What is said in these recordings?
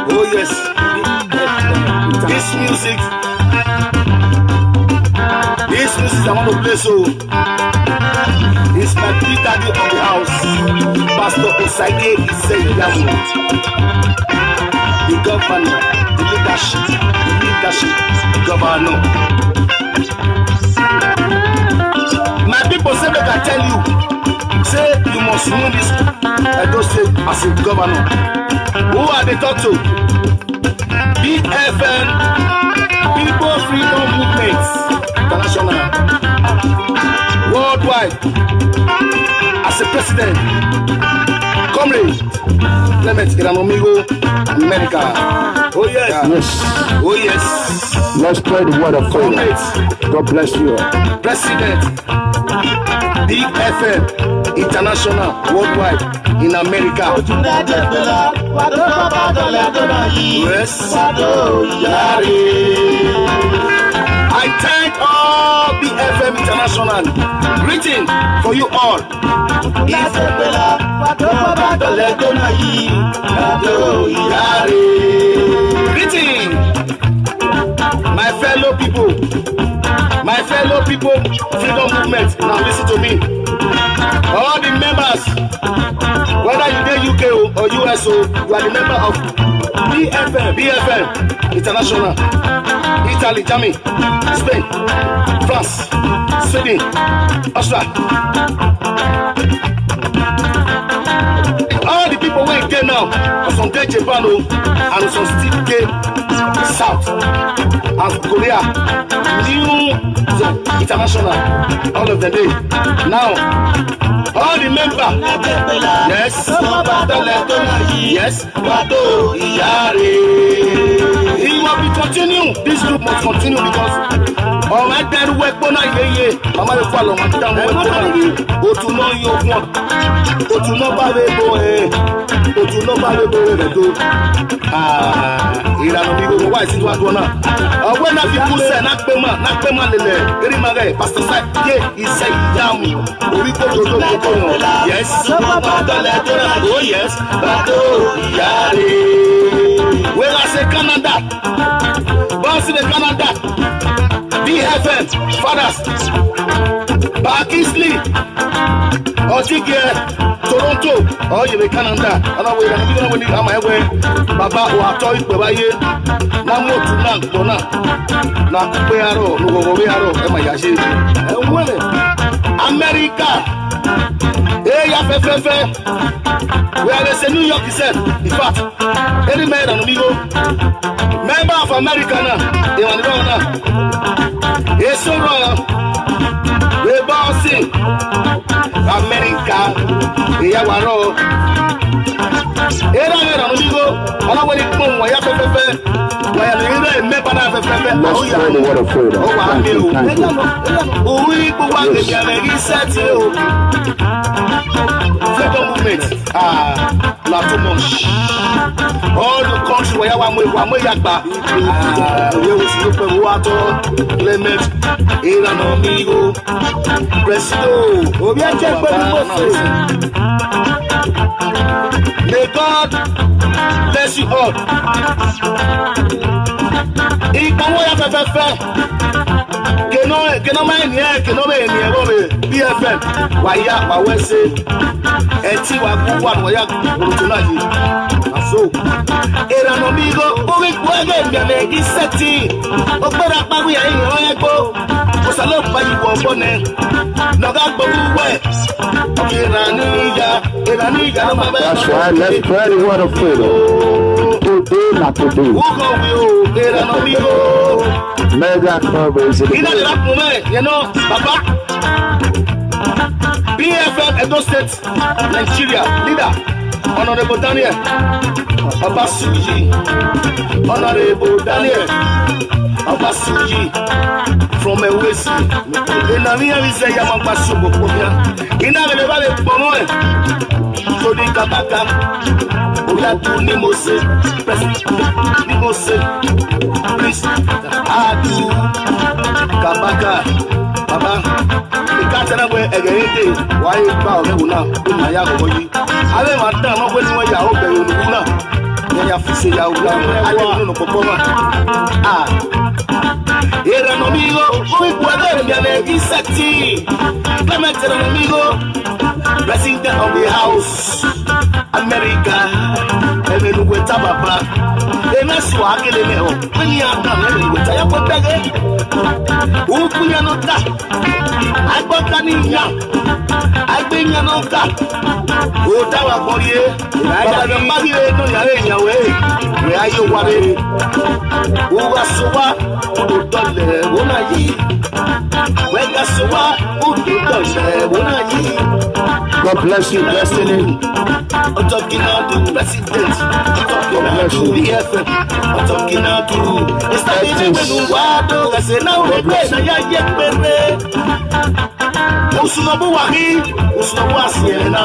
Oh yes. This music I want to play so. It's my big daddy of the house, Pastor Osage Iseyamu. The governor, the leadership, the governor. My people say they can tell you, say you must know this Edo State as a governor. Who are they talk to? BFN, People Freedom Movement International, worldwide, as a president, comrade, Clement Iranomigo, America. Oh yes. Yes. Oh yes. Let's pray the word of faith. God bless you. President, BFN International, worldwide, in America. Yes. I thank all BFM International. Greeting for you all. Greeting, my fellow people, freedom movement. Now listen to me. All the members, whether you in UK or US, you are the member of BFM International. Italy, Germany, Spain, France, Sweden, Austria. All the people who are there now, some day Japan and some still there South and Korea, New International, all of the day. Now, all the members, yes, he will be continue. This group must continue because all my dead work, Mama, you follow my down. Go to know your one. Go to know Go to know why is it what one? When have you say Nakpema, Pastor Sai, he say Yam. We go to yes, oh yes, well, I say Canada, boss in Canada, BFM, fathers, Barkisley, Otige, Toronto, oh, you Canada, and I will when you come my way, Baba, who are toy, Babaye, Namo to Nantona, Nakuero, Nugoviaro, and my Yashi, and women, America, where there's a New York, he said, in fact, any man and amigo, member of America now, they want to go now. It's so wrong. We're bossing America, they are one row. Any man and amigo, I don't want to come where you have where you remember that. Let's pray the word of faith. Freedom movement, not too much. All the country where we will water, Clement, Iranomigo, Presido, may God bless you all. BFM, Waya, Wawese, Eti Wakuan, Waya, Urutunaji. So, Iranomigo, Uwege, Yamegi Seti, Opera Pagia, Oyego, Osalo Payu Bone, Nogabo, Iraniga, that's right, let's pray the word of faith. Today, not today. Mega covers it. You know, Papa. BFM Edo State, Nigeria, leader, Honorable Daniel Obasuji, Honorable Daniel Obasuji from Ewesi. In the near is a Yamabasubo. In the Valley Pomoy, Tony Kabaka, Oyatu Nimose, Nimose, Prince Adu Kabaka, Baba. Katana we egete why ba o na na ya go yi ale ma dan mo we ni won ya o be oluguna ya fise ya uga ale no popoma era no amigo muy cuadro ya le disati Clement era no amigo president of the house America ebe no kweta baba ena swa akele me ho ani aka me kweta ya kwetege ukunya no ta agbota ni ya agbenya no ka o ta wa korie baba de magire no ya eyan we ayo ware o wa so wa o dole o na yi we ga so wa o dole o na yi. God bless you, Destiny. I'm talking now to president. I'm talking now to BFM. I'm talking now to it's not even Nuwado. I say now we play na ya yepere. Usunobu wahi, usunobu asiena.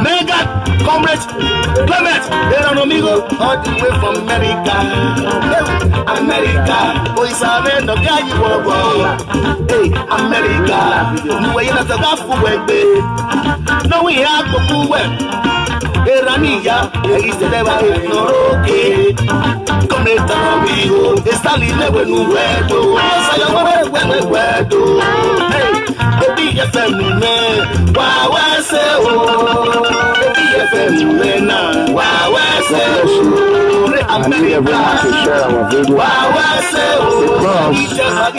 Mega comrade Clement, they're an amigo all the way from America. America, boy, sabe no guy you want. Hey, America, no way not a gafu webe. No we have to move well. Erania, he's the devil, no okay. Comrade amigo, está libre when you wear do. I wear do. Hey, the BFM man, wow, say oh. I need everyone to share our video because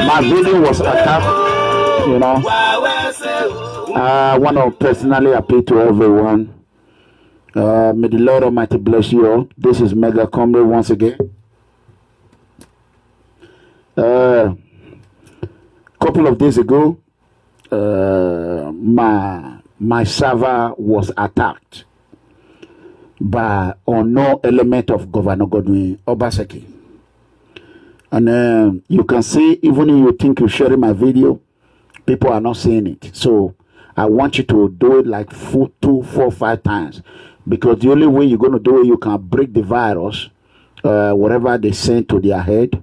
my video was attacked, you know. I want to personally appeal to everyone. May the Lord Almighty bless you all. This is Mega Comrade once again. Couple of days ago, my server was attacked by unknown element of Governor Godwin Obaseki. And you can see, even if you think you're sharing my video, people are not seeing it. So I want you to do it like 2, 4, 5 times. Because the only way you're going to do it, you can break the virus, whatever they send to their head,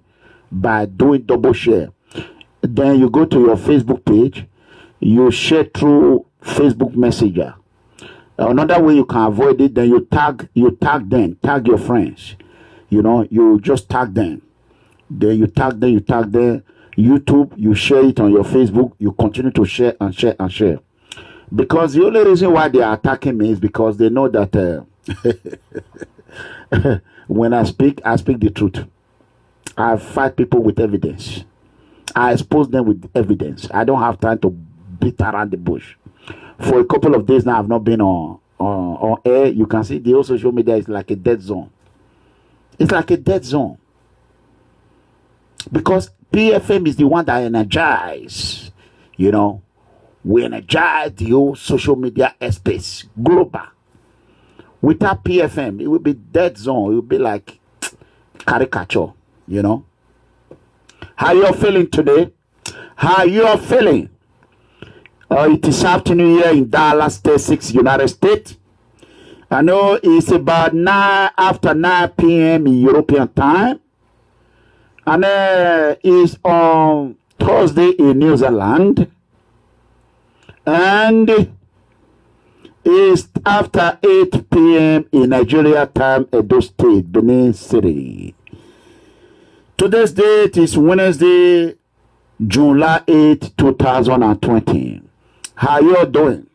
by doing double share. Then you go to your Facebook page, you share through Facebook Messenger. Another way you can avoid it, then you tag them, tag your friends. You know, you just tag them. Then you tag them. YouTube, you share it on your Facebook. You continue to share and share and share. Because the only reason why they are attacking me is because they know that when I speak the truth. I fight people with evidence. I expose them with evidence. I don't have time to beat around the bush. For a couple of days now, I've not been on air. You can see the whole social media is like a dead zone. It's like a dead zone. Because PFM is the one that energizes. You know, we energize the whole social media space, global. Without PFM, it would be dead zone. It would be like caricature, you know. How you feeling today? How you feeling? It is afternoon here in Dallas, Texas, United States. I know it's about after 9 p.m. in European time. And it's on Thursday in New Zealand. And it's after 8 p.m. in Nigeria time, Edo State, Benin City. Today's date is Wednesday, July 8, 2020. How you doing?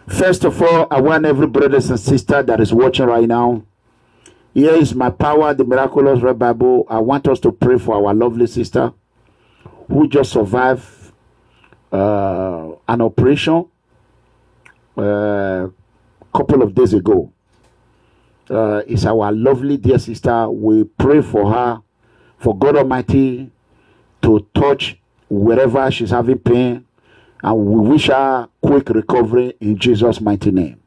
First of all, I want every brothers and sister that is watching right now. Here is my power, the miraculous Red Bible. I want us to pray for our lovely sister who just survived an operation a couple of days ago. It's our lovely dear sister. We pray for her, for God Almighty to touch wherever she's having pain, and we wish her quick recovery in Jesus' mighty name.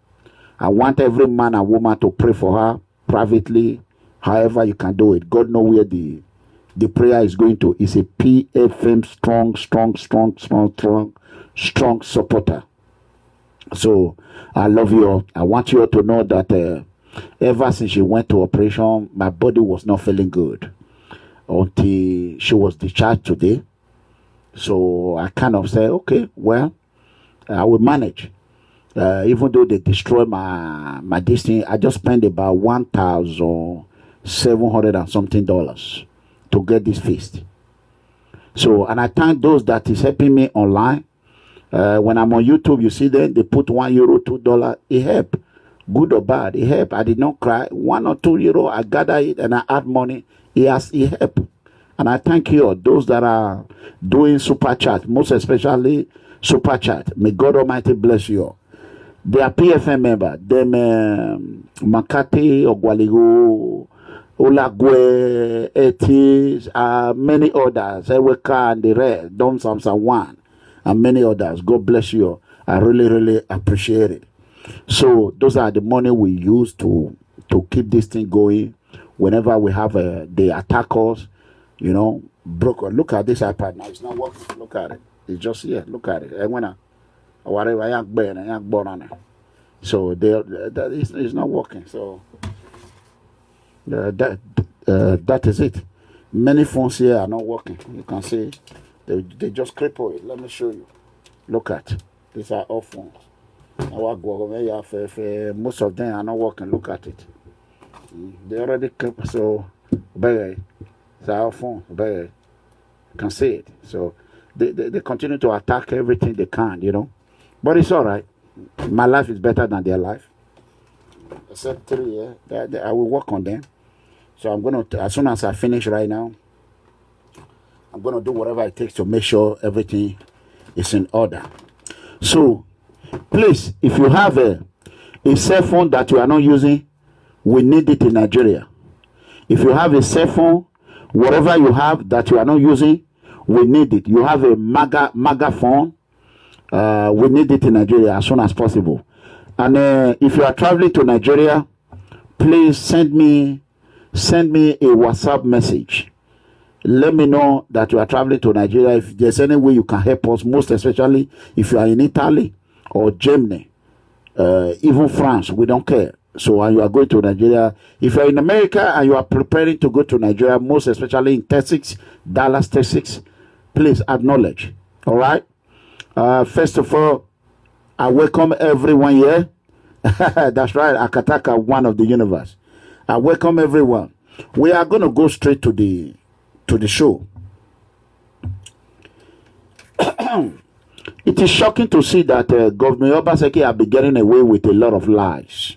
I want every man and woman to pray for her privately, however you can do it. God knows where the prayer is going to. It's a PFM strong supporter. So I love you all. I want you all to know that ever since she went to operation, my body was not feeling good until she was discharged today. So I kind of said, okay, well, I will manage. Even though they destroy my this thing, I just spent about $1,700 and something to get this fixed. So, and I thank those that is helping me online. When I'm on YouTube, you see them, they put €1, $2. It help, good or bad, it help. I did not cry. €1 or €2, I gather it and I add money. It help. And I thank you all, those that are doing super chat, most especially super chat. May God Almighty bless you all. They are PFM member. Them Makati, Ogwaligo, Olagwe, Etis, many others. Eweka and the rest, Don Samson One, and many others. God bless you. I really, really appreciate it. So those are the money we use to keep this thing going. Whenever we have they attack us, you know, broke. Look at this iPad now. It's not working. Look at it. It's just here. Look at it. And when so it's not working. So that is it. Many phones here are not working. You can see they just cripple it. Let me show you. Look at these are all phones. Most of them are not working. Look at it. They already crippled. So it's our phone. You can see it. So they continue to attack everything they can, you know. But it's all right. My life is better than their life. Except 3 years. I will work on them. So I'm going to, as soon as I finish right now, I'm going to do whatever it takes to make sure everything is in order. So, please, if you have a cell phone that you are not using, we need it in Nigeria. If you have a cell phone, whatever you have that you are not using, we need it. You have a MAGA phone, we need it in Nigeria as soon as possible. And if you are traveling to Nigeria, please send me a WhatsApp message. Let me know that you are traveling to Nigeria. If there's any way you can help us, most especially if you are in Italy or Germany, even France, we don't care. So, and you are going to Nigeria. If you are in America and you are preparing to go to Nigeria, most especially in Texas, Dallas, Texas, please acknowledge. All right. First of all, I welcome everyone here. That's right, Akataka, one of the universe. I welcome everyone. We are going to go straight to the show. It is shocking to see that Governor Obaseki have been getting away with a lot of lies.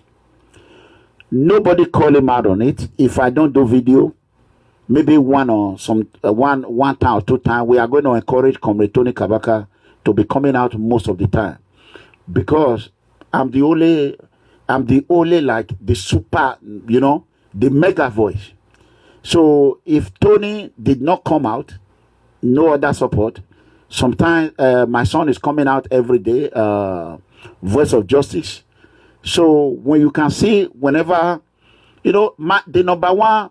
Nobody call him out on it. If I don't do video, maybe one time or 2 times, we are going to encourage Comrade Tony Kabaka to be coming out most of the time, because I'm the only like the super, you know, the mega voice. So if Tony did not come out, no other support. Sometimes my son is coming out every day, Voice of Justice. So when you can see, whenever, you know, the number one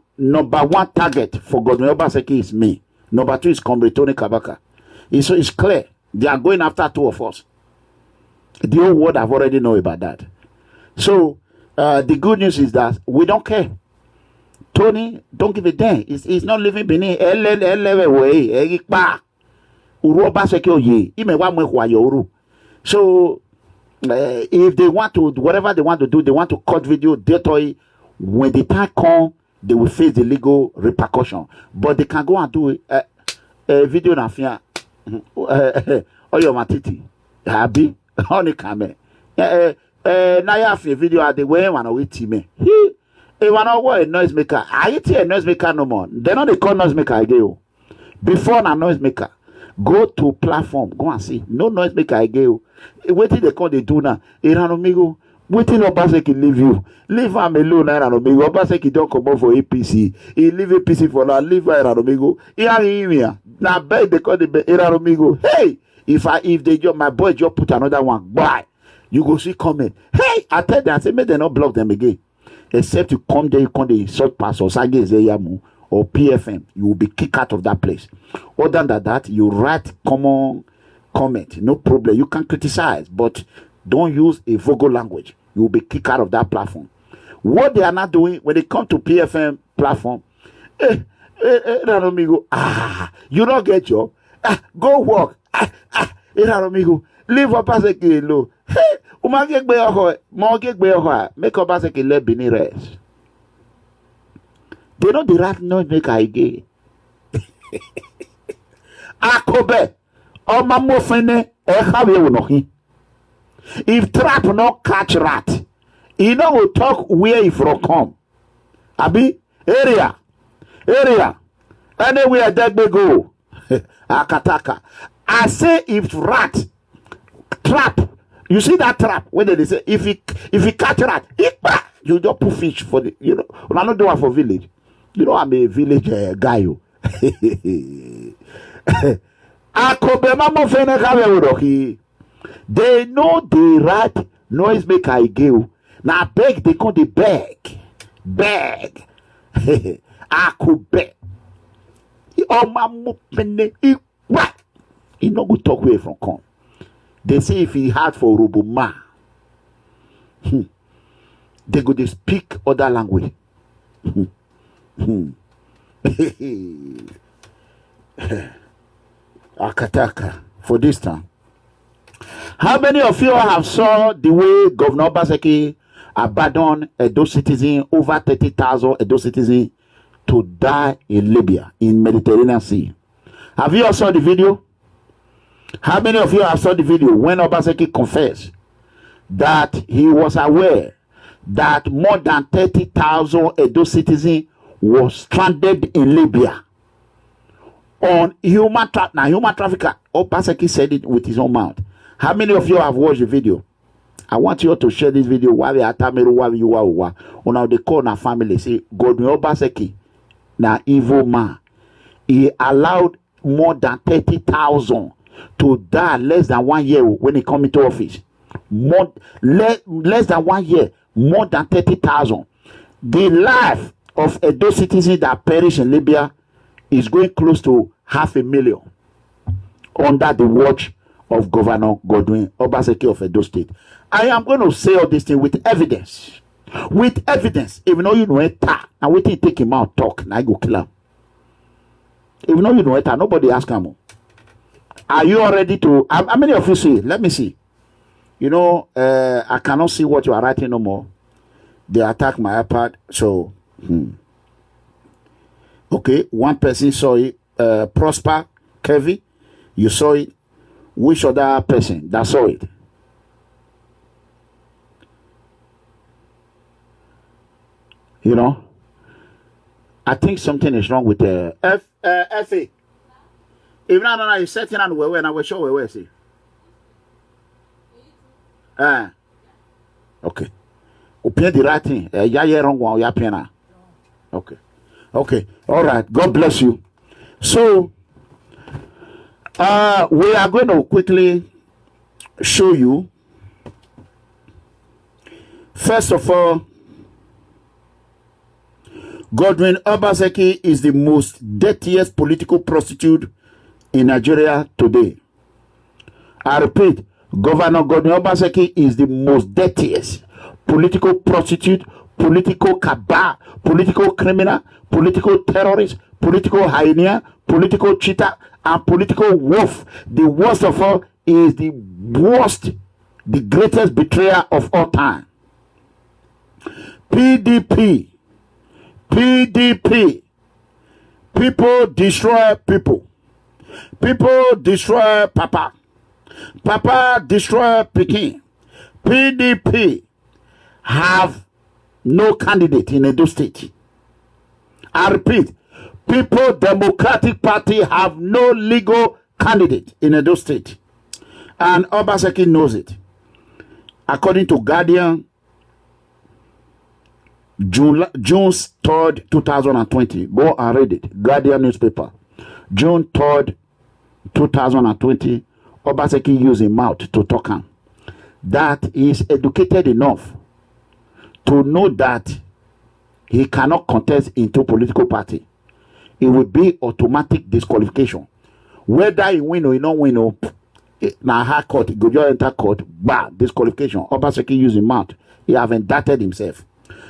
target for Governor Obaseki is me. Number 2 is Comrade Tony Kabaka. It's clear. They are going after 2 of us. The whole world have already know about that. So the good news is that we don't care. Tony, don't give a damn. He's not living beneath. So if they want to, whatever they want to do, they want to cut video, data. When the time comes, they will face the legal repercussion. But they can go and do a video na fia. Oyo matiti. Happy. Honey kame. Na ya fi video at the way one with me. He one a noise maker. I see a noise maker no more. They know they call noise maker again. Before na noise maker. Go to platform. Go and see. No noise maker again. What did they call they do now? Amigo. Waiting Obaseki leave you. Leave him alone, Amigo. Obaseki don't come up for APC. He leave APC for now. Leave Amigo. He are in here. Now beg they call the Amigo. Hey, if they my boy just put another one, bye. You go see comment. Hey, I tell them, I say make them not block them again. Except you come there, you come the insult pastor Sage Zeyamu or PFM, you will be kicked out of that place. Other than that, you write common comment, no problem. You can criticize, but don't use a vulgar language. You will be kicked out of that platform. What they are not doing when they come to PFM platform, you don't get job. Go work. Leave Obaseki alone. Hey, make Obaseki let Benin rest. They know the right noise make I gay. Akobe, Omamofene, Ehawe. If trap not catch rat, he no will talk where he from come. Abi, area, anywhere that they go. Akataka. I say if rat trap, you see that trap when they say if he catch rat, you just put fish for the I not do one for village. I'm a village guy. They know the rat noise make I give. Now beg they call the beg. I could beg. Oh my he no go talk away from come. They say if he had for Rubuma, they go to speak other language. Akataka for this time. How many of you have saw the way Governor Obaseki abandoned Edo citizen, over 30,000 Edo citizens to die in Libya, in Mediterranean Sea? Have you all saw the video? How many of you have saw the video when Obaseki confessed that he was aware that more than 30,000 Edo citizens were stranded in Libya on human traffic? Now, human trafficker, Obaseki said it with his own mouth. How many of you have watched the video? I want you to share this video. While now they call our family, say Godwin Obaseki, na evil man. He allowed more than 30,000 to die less than 1 year when he come into office. Less than 1 year, more than 30,000. The life of Edo citizens that perish in Libya is going close to 500,000 under the watch of Governor Godwin Obaseki of Edo State. I am going to say all this thing with evidence. With evidence. Even though you know it, and wait till you take him out, talk, now I go kill him. Even though you know it, nobody ask him. Are you all ready to? How many of you see? Let me see. I cannot see what you are writing no more. They attack my iPad. So, okay, one person saw it. Prosper, Kevin, you saw it. Which other person that saw it? I think something is wrong with the FA. If not, you're setting on where and I will show where see. Okay. Open the right thing. Wrong one. Okay. Okay. All right. God bless you. So, we are going to quickly show you. First of all, Godwin Obaseki is the most dirtiest political prostitute in Nigeria today. I repeat, Governor Godwin Obaseki is the most dirtiest political prostitute, political cabal, political criminal, political terrorist, political hyena, political cheater, and political wolf. The worst of all is the worst, the greatest betrayer of all time. PDP. People destroy people. People destroy Papa. Papa destroy Peking. PDP have no candidate in Edo State. I repeat, People Democratic Party have no legal candidate in Edo State. And Obaseki knows it. According to Guardian, June 3rd, 2020. Go and read it. Guardian newspaper. June 3rd, 2020. Obaseki used his mouth to talk on. That he is educated enough to know that he cannot contest into political party. It will be automatic disqualification. Whether he win or he not win, or now high court, he go just enter court, disqualification. Obaseki used his mouth. He have indicted himself.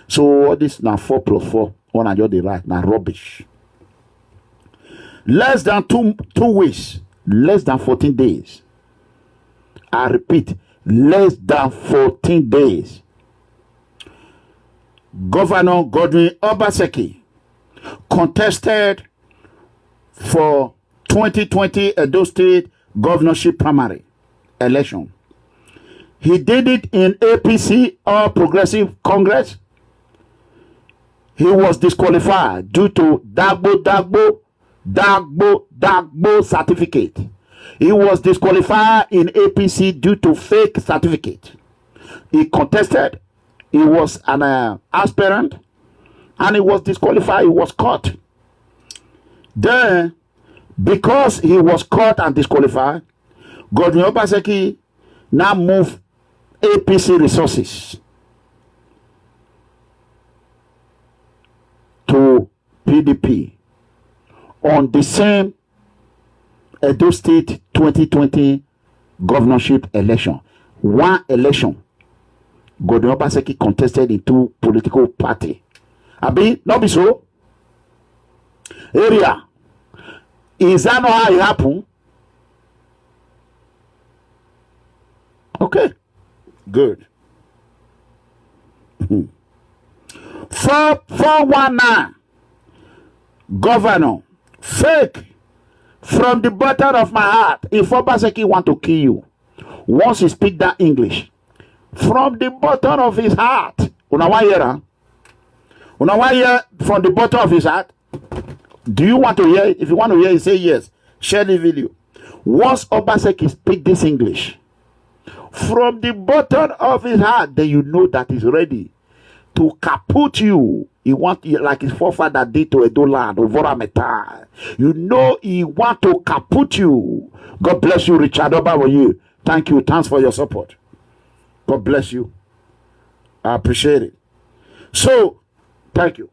So all this now 4+4, one and the right, now rubbish. Less than two weeks, less than 14 days. I repeat, less than 14 days, Governor Godwin Obaseki contested for 2020 Edo State governorship primary election. He did it in APC, All Progressive Congress. He was disqualified due to Dagbo certificate. He was disqualified in APC due to fake certificate. He contested. He was an aspirant, and he was disqualified. He was caught. Then, because he was caught and disqualified, Godwin Obaseki now moved APC resources to PDP on the same Edo State 2020 governorship election. One election, Godwin Obaseki contested in two political parties. Abi, not be so? Area. Is that not how it happened? Okay. Good. 419 governor fake from the bottom of my heart. If Obaseki want to kill you, once he speak that English from the bottom of his heart, una want hear from the bottom of his heart. Do you want to hear it? If you want to hear it, say yes. Share the video. Once Obaseki speak this English from the bottom of his heart, then you know that he's ready to kaput you. He want, like his forefather did to Edo land, Ovora Meta. You know he want to kaput you. God bless you, Richard Obawoye. Thank you. Thanks for your support. God bless you. I appreciate it. So, thank you.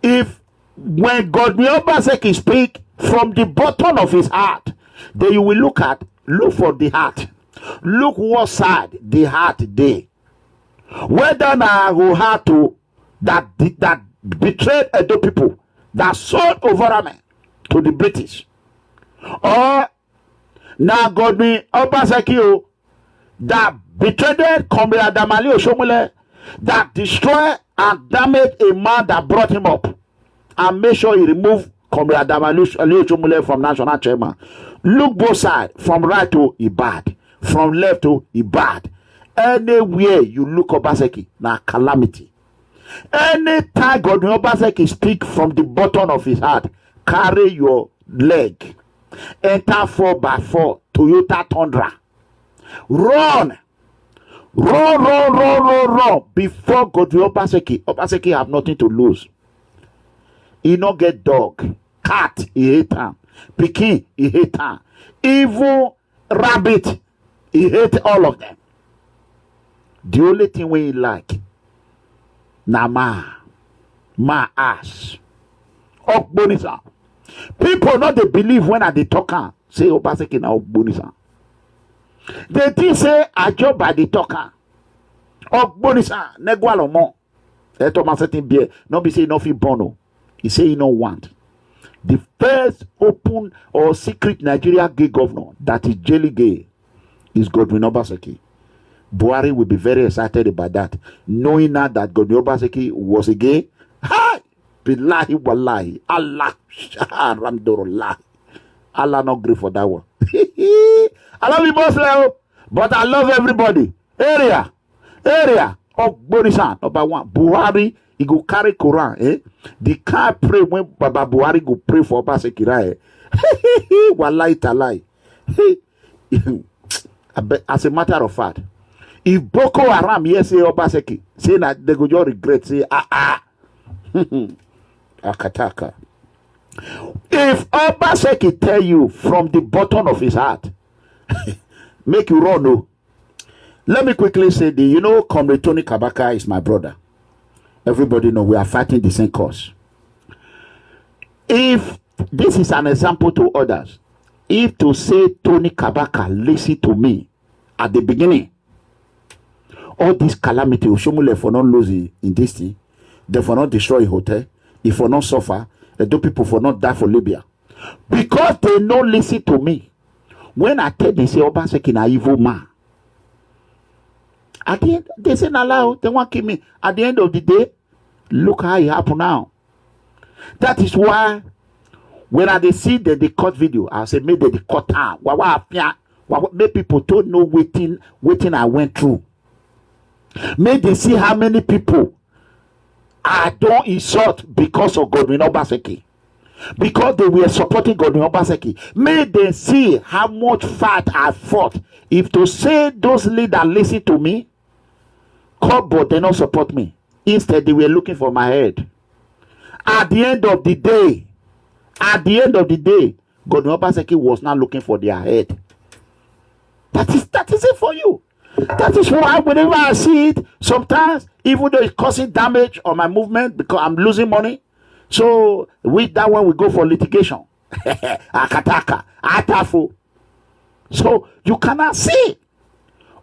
If when Godwin Obaseki speak from the bottom of his heart, then you will look for the heart. Look what side the heart dey. Whether na go heart to that betrayed Edo people, that sold Ovora to the British, or na Godwin Obaseki that betrayed Comrade Damali Oshomole, that destroyed and damaged a man that brought him up, and make sure he remove Comrade Damali Oshomole from national chairman. Look both sides, from right to Ibad, from left to Ibad. Anywhere you look Obaseki, na calamity. Anytime Godwin Obaseki speak from the bottom of his heart, carry your leg, enter 4x4 Toyota Tundra, run before Godwin Obaseki have nothing to lose. He no get dog, cat, he hate am, pikin, he hate am, even rabbit, he hate all of them. The only thing we like, na ma ass. Okbonisa. People not they believe when I they talk, say Obaseki na Okbonisa. They think say a job by the talker. Okbonisa, negwalomo. Thomas setting beer, no be say no fit bono. He say he no want. The first open or secret Nigeria gay governor that is jelly gay is Godwin Obaseki. Buhari will be very excited about that, knowing now that Godwin Obaseki was a gay. Hi! Billahi wallahi. Allah. Ramdorullah. Allah not agree for that one. I love you both, but I love everybody. Area. Of Borisan, number one. Buhari, he go carry Quran. The can't pray when Baba Buhari go pray for Obaseki, right? Wallahi talai. As a matter of fact, if Boko Haram yes say Obaseki, say that they go just regret, say akataka. If Obaseki tell you from the bottom of his heart, make you run. No. Let me quickly say Comrade Tony Kabaka is my brother. Everybody know we are fighting the same cause. If this is an example to others, if to say Tony Kabaka listen to me at the beginning, all this calamity Oshomole for not losing in this thing, they for not destroy a hotel, if for not suffer, the people for not die for Libya. Because they not listen to me. When I tell they say Obaseki na evil man, at the end, they say na lie, they won't kill me. At the end of the day, look how it happen now. That is why when I see that they cut video, I say maybe they cut out. Make people don't know waiting I went through. May they see how many people I don't insult because of Godwin Obaseki. Because they were supporting Godwin Obaseki. May they see how much fight I fought. If to say those leaders listen to me, but they don't support me. Instead, they were looking for my head. At the end of the day, Godwin Obaseki was not looking for their head. That is it for you. That is why whenever I see it, sometimes, even though it's causing damage on my movement because I'm losing money, so with that one we go for litigation. Akataka, atafu. So you cannot see.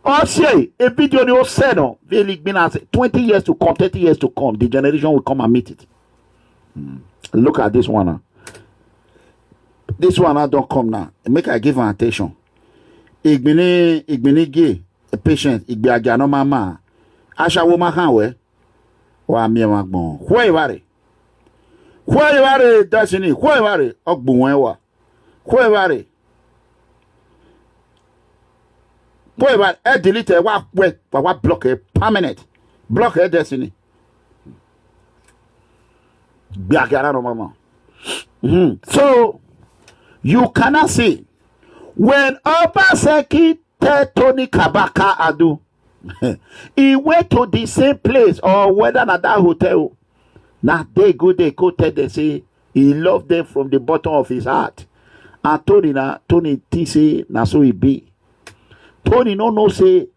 Or say a video they all said on 20 years to come, 30 years to come, the generation will come and meet it. Look at this one. This one now don't come now. Make I give an attention. Igbini gay, a patient, igbe ajano mama. Asha woman hanwe. Wa mi magbon. Where ware? Where ware dasini? Where ware? Ogbun wa. Where ware? Where ware? Delete wa block a permanent. Block a destiny. So you cannot see when Obaseki tell Tony Kabaka Adu he went to the same place or whether not that hotel. Now they go tell they say he loved them from the bottom of his heart. And Tony say na so he be. Tony no say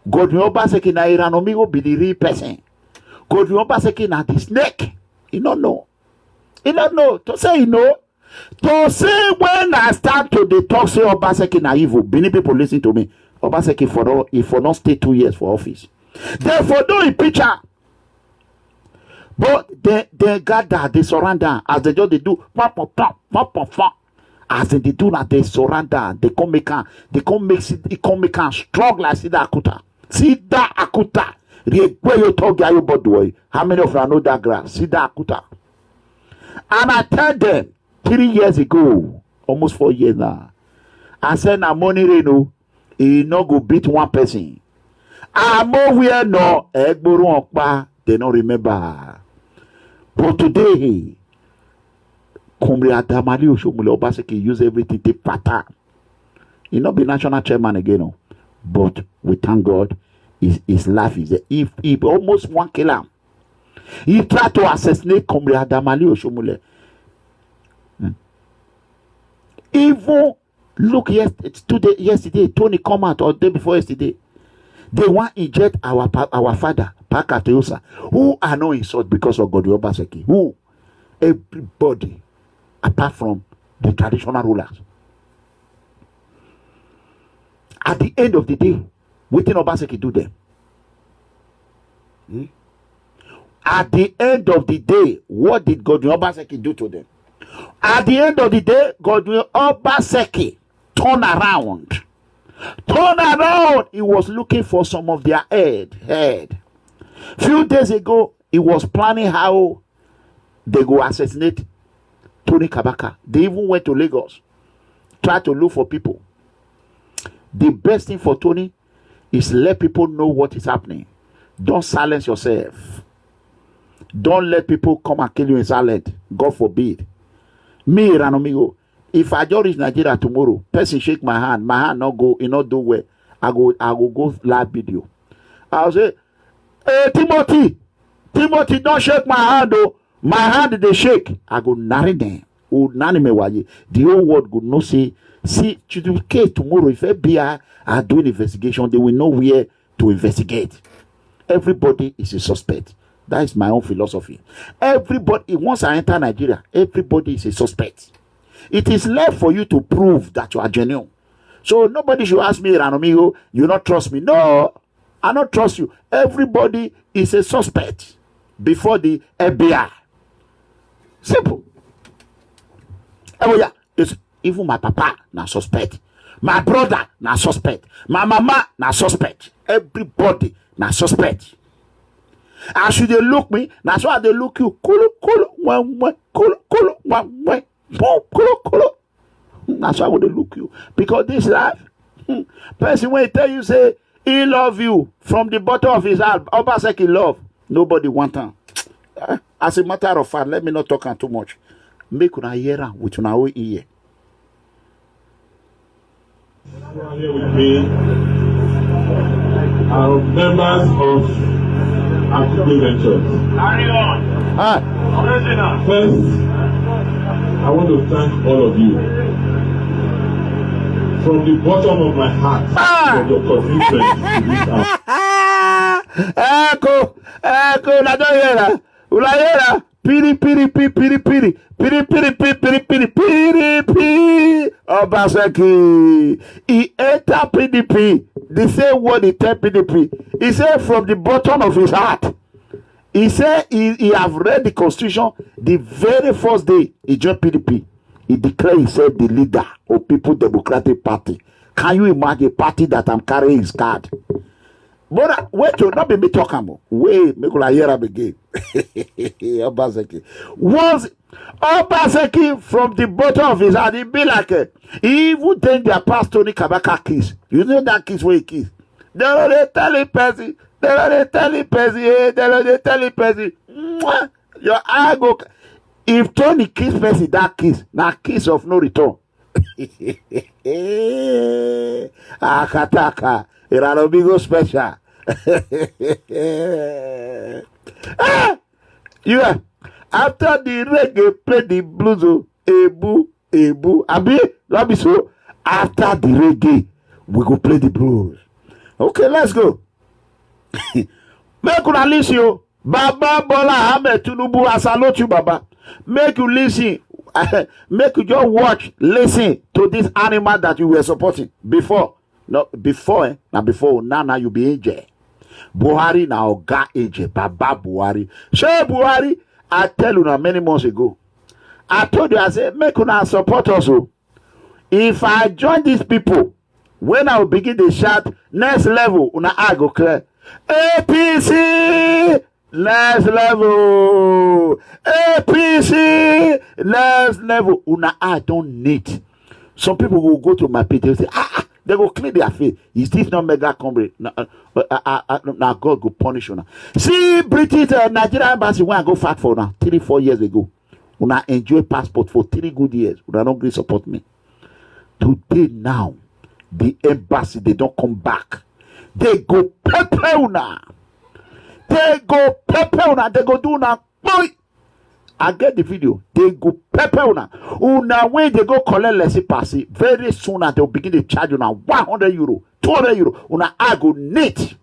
Godwin Obaseki na Iranomigo be the real person. Godwin Obaseki na the snake. He don't know. He don't know. To say he know. To say when I start to the talk say Obaseki na evil, many people listen to me. Obaseki for not stay 2 years for office. Therefore, don't impeach her. But they gather, they surrender as they just they do. As they do that, they surrender. They come make her strong like Sida Akuta. Sida Akuta. How many of you know that grass? Sida Akuta. And I tell them 3 years ago, almost 4 years now, I said, "Na money reno, he no go beat one person." I'm over no, Egboro Okpa, they don't remember. But today, Kumri Adamali Oshomule Obaseki use everything to pattern. He not be national chairman again, no. But we thank God, his life is there. If almost one killer. He tried to assassinate Kumri Adamali Oshomule. Even look yesterday, Tony come out or day before yesterday. They want to inject our father, Parker Teosa, who are not insult because of Godwin Obaseki. Who? Everybody, apart from the traditional rulers. At the end of the day, what did Obaseki do them? At the end of the day, what did Godwin Obaseki do to them? At the end of the day, Godwin Obaseki turn around. He was looking for some of their head. Few days ago, he was planning how they go assassinate Tony Kabaka. They even went to Lagos, tried to look for people. The best thing for Tony is let people know what is happening. Don't silence yourself. Don't let people come and kill you in silence. God forbid. Me, Ranomigo, if I just reach Nigeria tomorrow, person shake my hand not go, not do well. I go live video. I'll say, "Hey, Timothy, don't shake my hand, though. My hand they shake." I go narry them. The whole world could not say, see, case tomorrow, if FBI are doing investigation, they will know where to investigate. Everybody is a suspect. That is my own philosophy. Everybody, once I enter Nigeria, everybody is a suspect. It is left for you to prove that you are genuine. So nobody should ask me, Ranomigo, you not trust me. No, I don't trust you. Everybody is a suspect before the FBI. Simple. Oh yeah, it's even my papa now suspect. My brother na suspect. My mama na suspect. Everybody na suspect. As you dey look me, that's why they look you. Kolo kolo one kolo kolo one kolo kolo. That's why they look you. Because this life, person when he tell you say he love you from the bottom of his heart, Obaseki love. Nobody want him. As a matter of fact, let me not talk too much. Make una hear am with una own ear. Who are here with me are members of Akugbe Ventures. Carry on. Original. First, I want to thank all of you from the bottom of my heart for your commitment to this house. Echo, na don't hear that. Ulayera, piri. Obaseki, he enter PDP. The same word he tell PDP. He said from the bottom of his heart. He said he have read the constitution the very first day he joined PDP. He declared himself the leader of People Democratic Party. Can you imagine a party that I'm carrying his card? But wait to not be me talking about. Wait, make I hear him again. Obaseki. Once Obaseki from the bottom of his heart, he be like he even take their past Tony Kabaka kiss. You know that kiss where he kiss. They don't tell him person. They don't tell him person. Your eye go. If Tony kiss person, that kiss, now kiss of no return. Akataka, Iranobigo special. Yeah. After the reggae play the blues, ebu. Abi, let me so. After the reggae, we go play the blues. Okay, let's go. Make una listen you. Baba Bola Ahmed Tinubu, I salute you, Baba. Make you listen. Make you just watch, listen to this animal that you were supporting before. Now you be AJ. Buhari na Oga AJ, Baba Buhari. Say Buhari, I tell you now many months ago. I told you, I said, make una support also. If I join these people, when I will begin to shout, next level, una I go clear. APC, next level. APC, next level. Una I don't need. Some people will go to my page and say, they go clean their face. Is this not mega comrade? Now God go punish you now. See, British Nigerian embassy when I go fight for now 3-4 years ago. When I enjoy passport for 3 good years, when I don't really support me. Today now, the embassy they don't come back. They go pepper una. They go pepper una. They go do now. Boy, I get the video. They go pepper una. Una when they go collect lessy passy, very soon they'll begin to charge you now 100 euro, 200 euro. Una I go neat.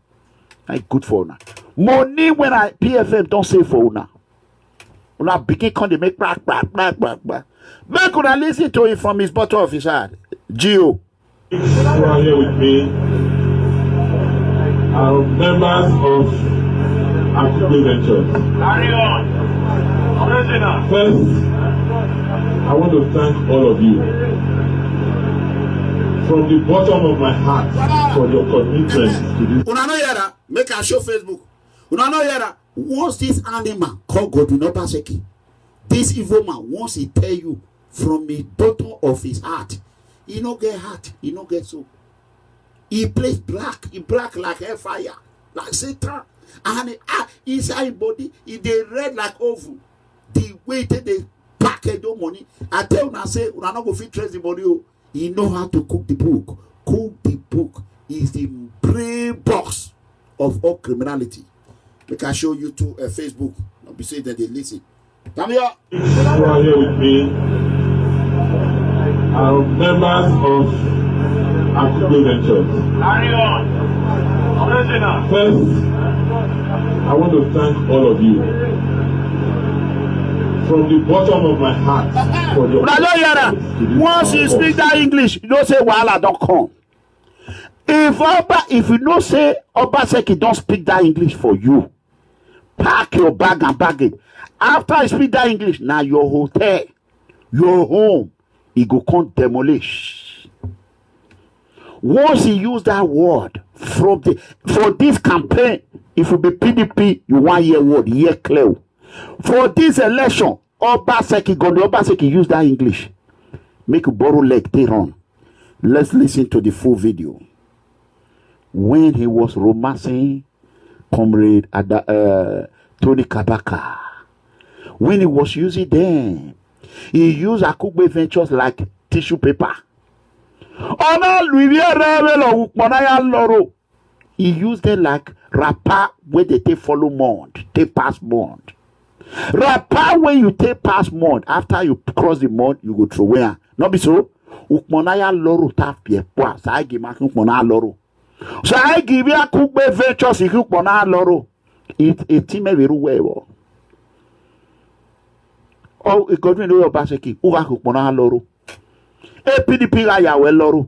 Like good for una. Money when I PFM don't say for una. Una begin come they make back. Make una listen to it from his bottom of his heart. Gio. Who are here with me are members of Akugbe Ventures. Carry on. Original. First, I want to thank all of you from the bottom of my heart for your commitment to this. Una no hear that? Make a show Facebook. Una no hear that? Once this animal called Godwin Obaseki, this evil man, once he tell you from the bottom of his heart, he no get heart, he no get soul. He plays black, he black like hellfire, like Satan. And inside his body, he dey red like oven. The way they package your money, I tell una say, una not go fit trace the body. He know how to cook the book. Cook the book is the brain box of all criminality. Make I show you to Facebook. I'll be saying that they listen. Come here. Who are here with me are members of Akugbe Ventures. Carry on. Original. First, I want to thank all of you from the bottom of my heart for your. Once you speak that English, you don't say wahala don't come. If you don't say Obaseki don't speak that English for you, pack your bag and bag it. After you speak that English, now your hotel, your home, it go come demolish. Once he used that word for this campaign, if you be PDP, you want hear word, hear clear. For this election, Obaseki use that English. Make you borrow leg, they run. Let's listen to the full video. When he was romancing Comrade Tony Kabaka, when he was using them, he used Akugbe Ventures like tissue paper. He used them like rapper where they take follow mode, take pass mode. Rapper when you take pass mode, after you cross the mode, you go through where? Not be so. Ukmonaya loro tap pie poa. Sa I give ma ukmona loro. So I give ya Akugbe Ventures ukmona loro. It team very well. Oh, it got me no Obaseki. Uga ukmona loro. PDP ya we loro.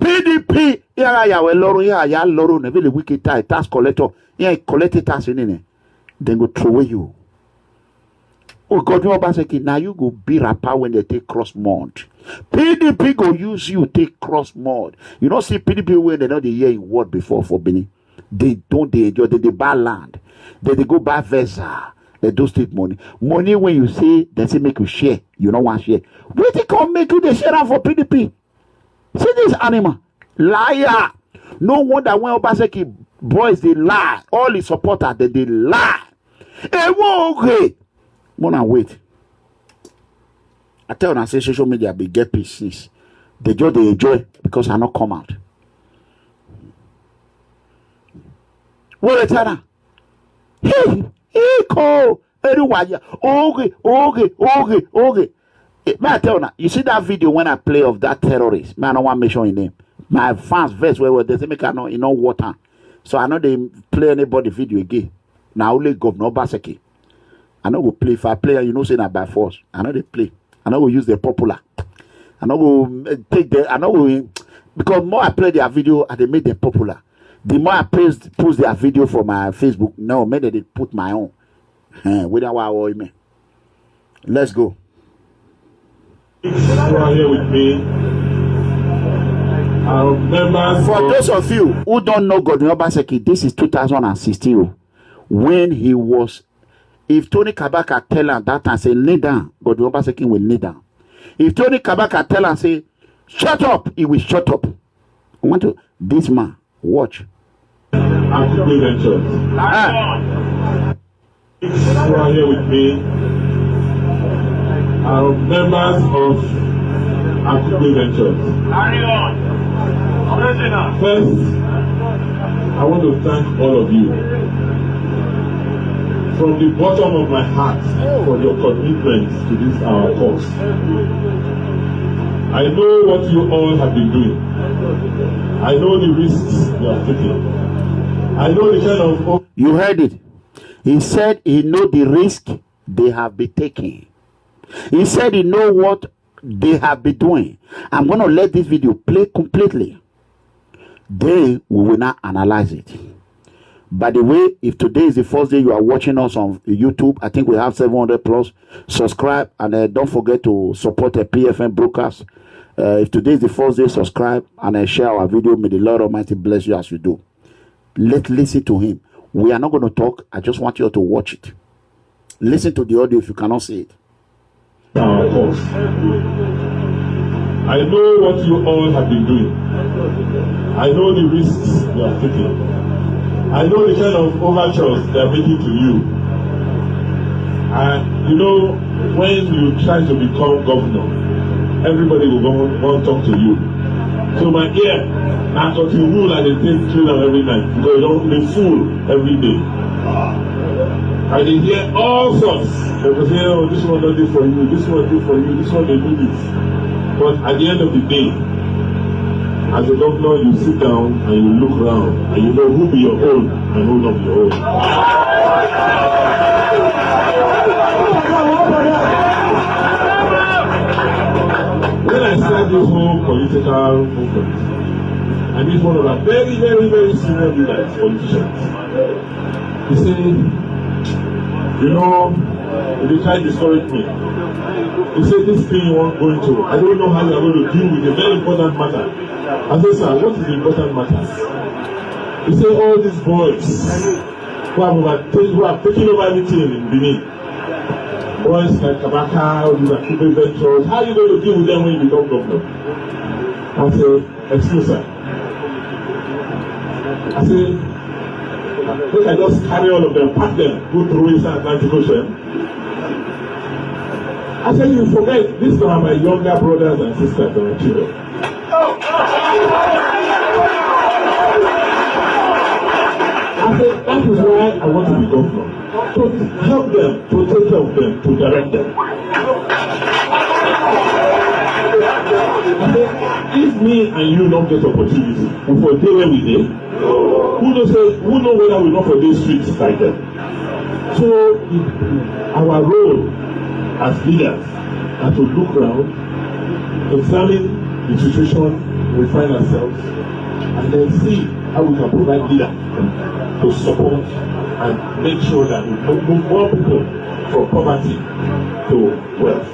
PDP ya we loro ya loro ne vele wicked tax collector. Ya collect tax in it. Then go throw away you. Oh God, Obaseki, now you go be rapper when they take cross mode. PDP go use you take cross mode. You don't see PDP when they know they hear in word before for Benin. They enjoy, they buy land. They go buy visa. They do state money. Money when you say, they say make you share. You don't want share. Where they come make you the share for PDP? See this animal. Liar. No wonder when Obaseki boys, they lie. All his supporters, they lie. Okay. Mona wait. I tell you, I say social media be get pieces. They enjoy because I not come out. What a terror. Hey, call everyone. Okay. May I tell you, you see that video when I play of that terrorist? Man, I don't want to mention his name. My fans verse where they say make I know water. So I know they play anybody video again. Now only Governor Obaseki. I know go play. If I play, you know, say that by force. I know they play. I know go use the popular. I know go take the. I know go because more I play their video and they make them popular. The more I post their video for my Facebook. No, maybe they put my own. Without our man. Let's go. Who are here with me? For those of you who don't know Godwin Obaseki, this is 2016 when he was. If Tony Kabaka tell him that and say, kneel down, Godwin Obaseki will kneel down. If Tony Kabaka tell him say, shut up, he will shut up. I want to, this man, watch. Akugbe Ventures. Who are here with me are members of Akugbe Ventures. First, I want to thank all of you from the bottom of my heart for your commitment to this our cause. I know what you all have been doing. I know the risks you have taken. I know the kind of... You heard it. He said he know the risk they have been taking. He said he know what they have been doing. I'm going to let this video play completely. Then we will not analyze it. By the way, if today is the first day you are watching us on YouTube, I think we have 700 plus. Subscribe and don't forget to support the PFM broadcast. If today is the first day, subscribe and share our video. May the Lord Almighty bless you as you do. Let's listen to him. We are not going to talk. I just want you to watch it. Listen to the audio if you cannot see it. Our cause. I know what you all have been doing. I know the risks you have taken. I know the kind of overtures they are making to you. And you know, when you try to become governor, everybody will want to talk to you. So my ear, I thought you rule and they take clean every night because you don't be fool every day. And they hear all sorts. They will say, oh, this one don't do for you, this one do for you, this one they do this. But at the end of the day, as a governor, you sit down and you look around and you know who be your own and who not be your own. When I started this whole political movement, I meet one of our very, very, very senior leaders, politicians. He said, you know, if they try to discourage me, He said, this thing you want going to, I don't know how you are going to deal with a very important matter. I said, sir, what is the important matter? He said, all these boys who have taken over everything in Benin, boys like Kabaka, these are Kube Ventures, how are you going to deal with them when you become governor? I said, excuse sir. I said, look, I just carry all of them, pack them, go through inside Atlantic Ocean. I said, you forget, these are my younger brothers and sisters and children. I said, that is why I want to be governor. To help them, to take care of them, to direct them. I said, if me and you don't get opportunity, we for day where we dey, who know whether we not for these streets like them. So our role as leaders are to look around, examine the situation we find ourselves, and then see how we can provide leaders to support and make sure that we move more people from poverty to wealth.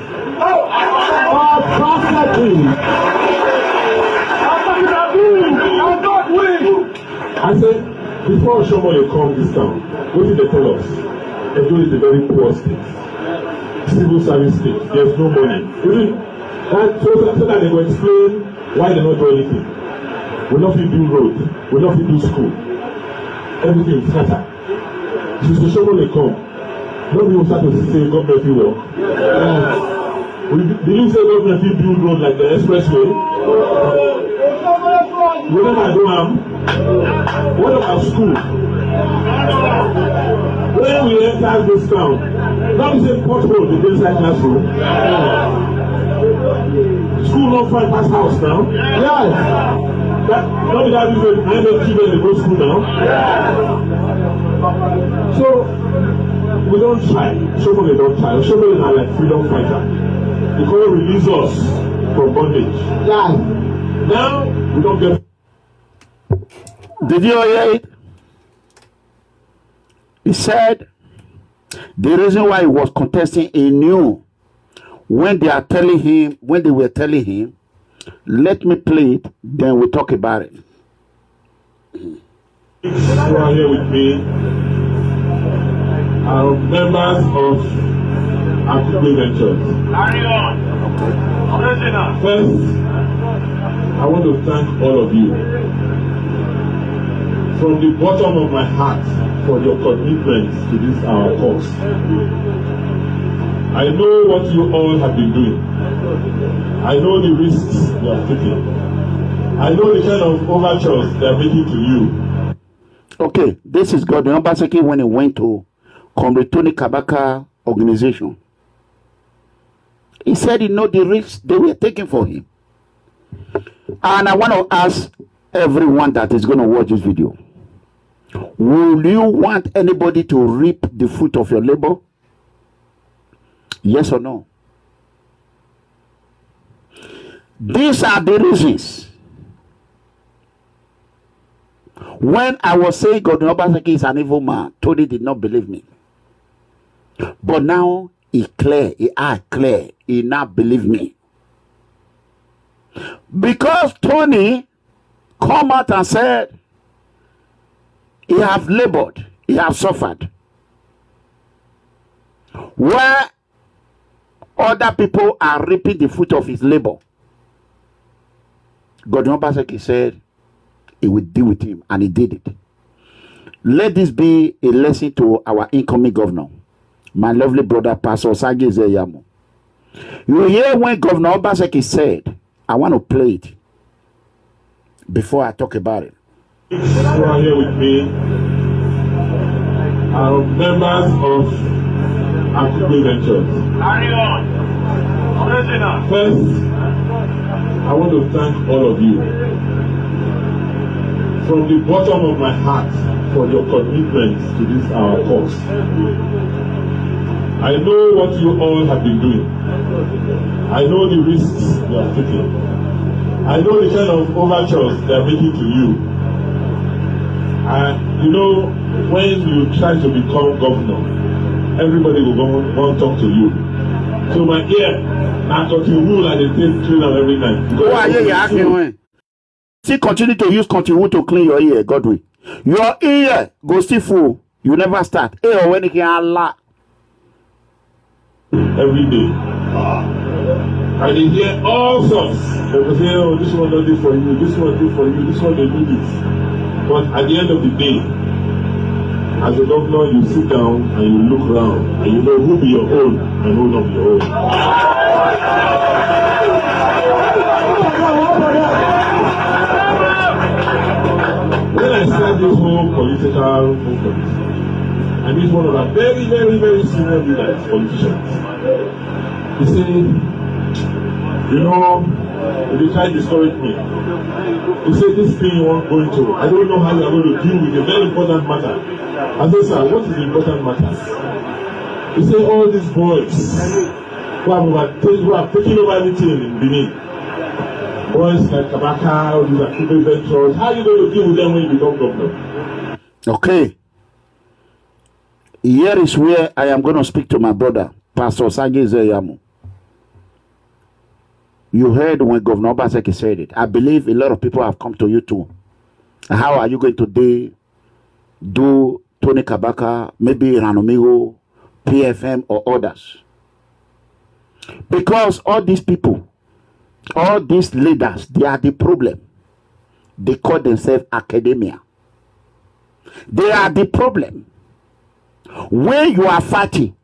I said, before Shomole come this town, what did they tell us? Edo is a very poor state, civil service state. There's no money. So that they will explain why they not do anything. We not fit do road, we not fit do school. Everything is scattered. Since the Shomole come, nobody will start to say government will work. Did you say government will build road like the expressway? We never do what about school? When we enter this town, not the same pothole the inside classroom. School not find past house now. Yes. Not be that reason I make children to go to school now. So we don't try. Somebody don't try. Somebody not like freedom fighter. They can't release us from bondage. Yeah. Now we don't get. Did you hear it? He said the reason why he was contesting, he knew when they were telling him, let me play it, then we'll talk about it. Who are here with me are members of Akube Ventures. Carry on. Original. First, I want to thank all of you from the bottom of my heart for your commitment to this our cause. I know what you all have been doing. I know the risks you have taken. I know the kind of overtures they are making to you. Okay, this is Godwin Obaseki when he went to Comrade Tony Kabaka organization. He said he know the risks they were taking for him. And I want to ask everyone that is going to watch this video, will you want anybody to reap the fruit of your labor? Yes or no? These are the reasons. When I was saying Godwin Obaseki is an evil man, Tony did not believe me. But now he clear, he now believe me. Because Tony come out and said he have labored, he have suffered. Where other people are reaping the fruit of his labor, Godwin Obaseki said he would deal with him, and he did it. Let this be a lesson to our incoming governor, my lovely brother, Pastor Sagi Zeyamu. You hear when Governor Obaseki said, I want to play it before I talk about it. Who are here with me are members of Akube Ventures. Carry on. Original. First, I want to thank all of you from the bottom of my heart for your commitment to this our cause. I know what you all have been doing. I know the risks you have taken. I know the kind of overtures they are making to you. And you know, when you try to become governor, everybody will want to talk to you. So my ear, I got to rule and they take clean up every night. Who are you asking when? Still continue to use continue to clean your ear, Godwin. Your ear go still full. You never start. Hey, when you can Allah. Every day. And they hear all sorts. They will say, oh, this one does it for you, this one do for you, this one they do this. But at the end of the day, as a governor, you sit down and you look around and you know who be your own and who not be your own. When I started this whole political movement, and this is one of our very, very, very senior leaders, politicians, he said, you know, they try to discourage me. He said, this thing you want going to, I don't know how you are going to deal with a very important matter. I said, sir, what is the important matter? He said, all these boys who are taking over anything in Benin, boys like Kabaka, all these active ventures, how are you going to deal with them when you become governor? Okay. Here is where I am going to speak to my brother, Pastor Osagie Ezeamu. You heard when Governor Obaseki said it. I believe a lot of people have come to you too. How are you going to do Tony Kabaka, maybe Ranomigo, PFM or others? Because all these people, all these leaders, they are the problem. They call themselves academia. They are the problem. When you are fighting,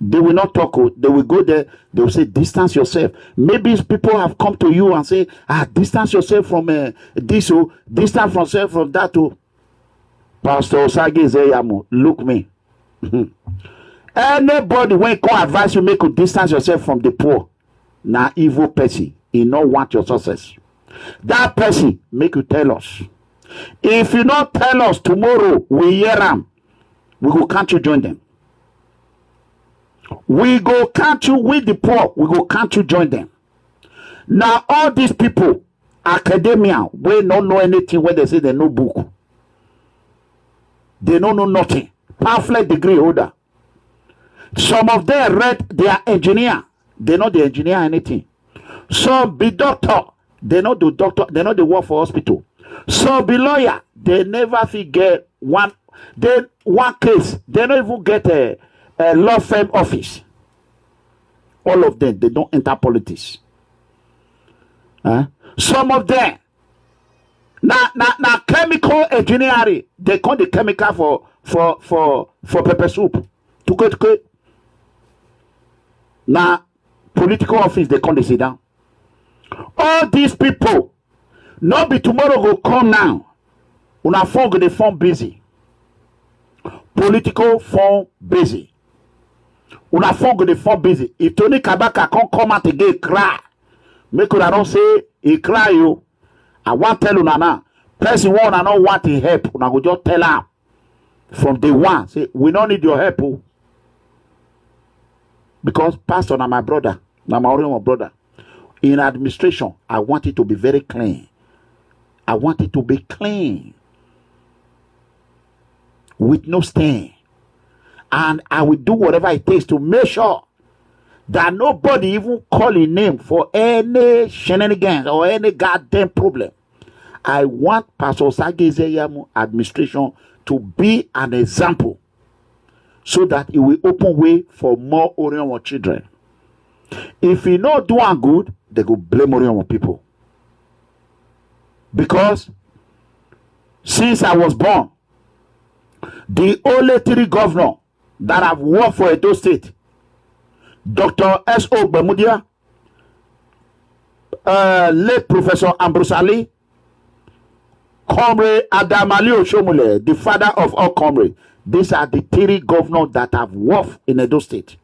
they will not talk. They will go there. They will say, distance yourself. Maybe people have come to you and say, distance yourself from this, distance yourself from that. Pastor Osagie Ezeamu, look me. Anybody when come advise you make you distance yourself from the poor, now evil person, he not want your success. That person make you tell us. If you not tell us tomorrow, we hear them. We go can't you join them. We go can't you with the poor. We go can't you join them. Now all these people, academia, we don't know anything when they say they know book. They don't know nothing. Pamphlet degree holder. Some of them read they are engineer. They know the engineer anything. Some be doctor. They know the doctor. They know they work for hospital. Some be lawyer. They never get one case. They don't even get a law firm office. All of them, they don't enter politics. Some of them, now chemical engineering, they call the chemical for pepper soup. Now political office, they come, they sit down. All these people, not be tomorrow go come now. Una phone go they form busy. Political form busy. Una phone go they form busy. If Tony Kabaka can't come out again cry, make una don't say he cry you. I want tell una now. Person one I don't want to help. Una go just tell her from day one. Say we don't need your help. Because pastor na my brother, na my original brother. In administration, I want it to be very clean. I want it to be clean. With no stain. And I will do whatever it takes to make sure that nobody even call a name for any shenanigans or any goddamn problem. I want Pastor Osagie Ezeamu administration to be an example so that it will open way for more Orion children. If you not doing good, they go blame Orion people. Because since I was born, the only 3 governors that have worked for Edo State, Dr. S.O. Gbemudia, late Professor Ambrose Ali, Comrade Adamali Oshomule, the father of all comrades. These are the 3 governors that have worked in Edo State.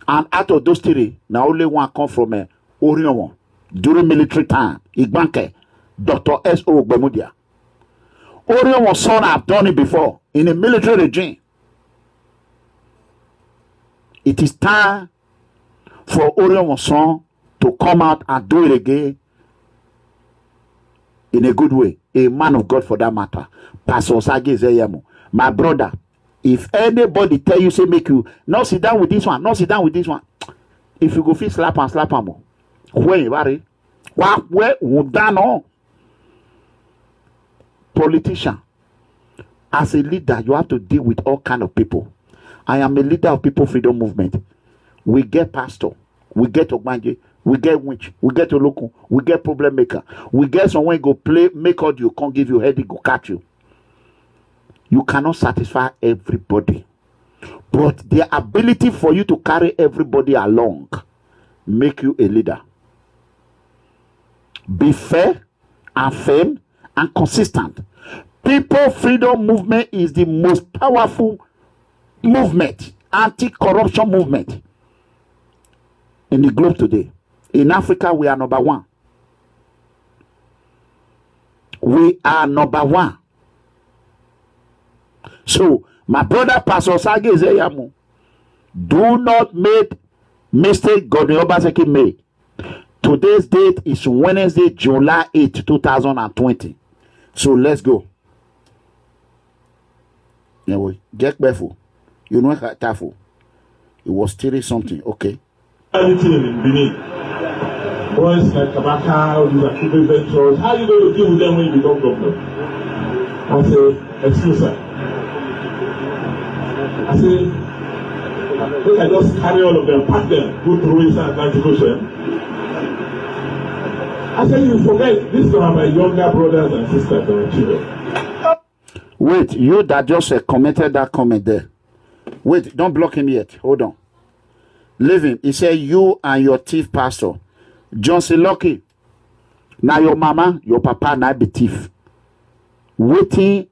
And out of those 3, now only one come from Orion during military time. Igbanke, Dr. S.O. Gbemudia. Orion's son have done it before in a military regime. It is time for Orion's son to come out and do it again in a good way. A man of God for that matter. Pastor Osagie Ezeamu. My brother, If anybody tell you, say, make you not sit down with this one, not sit down with this one. If you go feel slap am. Where you are? Where would that know? Politician. As a leader, you have to deal with all kind of people. I am a leader of People Freedom Movement. We get pastor, we get Ogbanje, we get witch, we get Olokun, we get problem maker, we get someone go play, make audio, can't give you headache, go catch you. You cannot satisfy everybody. But the ability for you to carry everybody along make you a leader. Be fair and firm and consistent. People Freedom Movement is the most powerful movement, anti-corruption movement in the globe today. In Africa, we are number one. We are number one. So, my brother Pastor Sage Zeyamu, do not make mistake Godwin Obaseki made. Today's date is Wednesday, July 8, 2020. So let's go. Yeah, get careful. You know how careful. It was 30 something. Okay. Anything in Benin. Boys like Kabaka, these are people ventures. How are you going to deal with them when you become governor? I say, excuse me. I say, they can just carry all of them, pack them, go through Eastern Atlantic Ocean. I say, you forget, these are my younger brothers and sisters and children. Wait, you that just commented that comment there. Wait, don't block him yet. Hold on. Leave him. He said, you and your thief pastor. Johnson Lucky. Now your mama, your papa, now be thief. Waiting,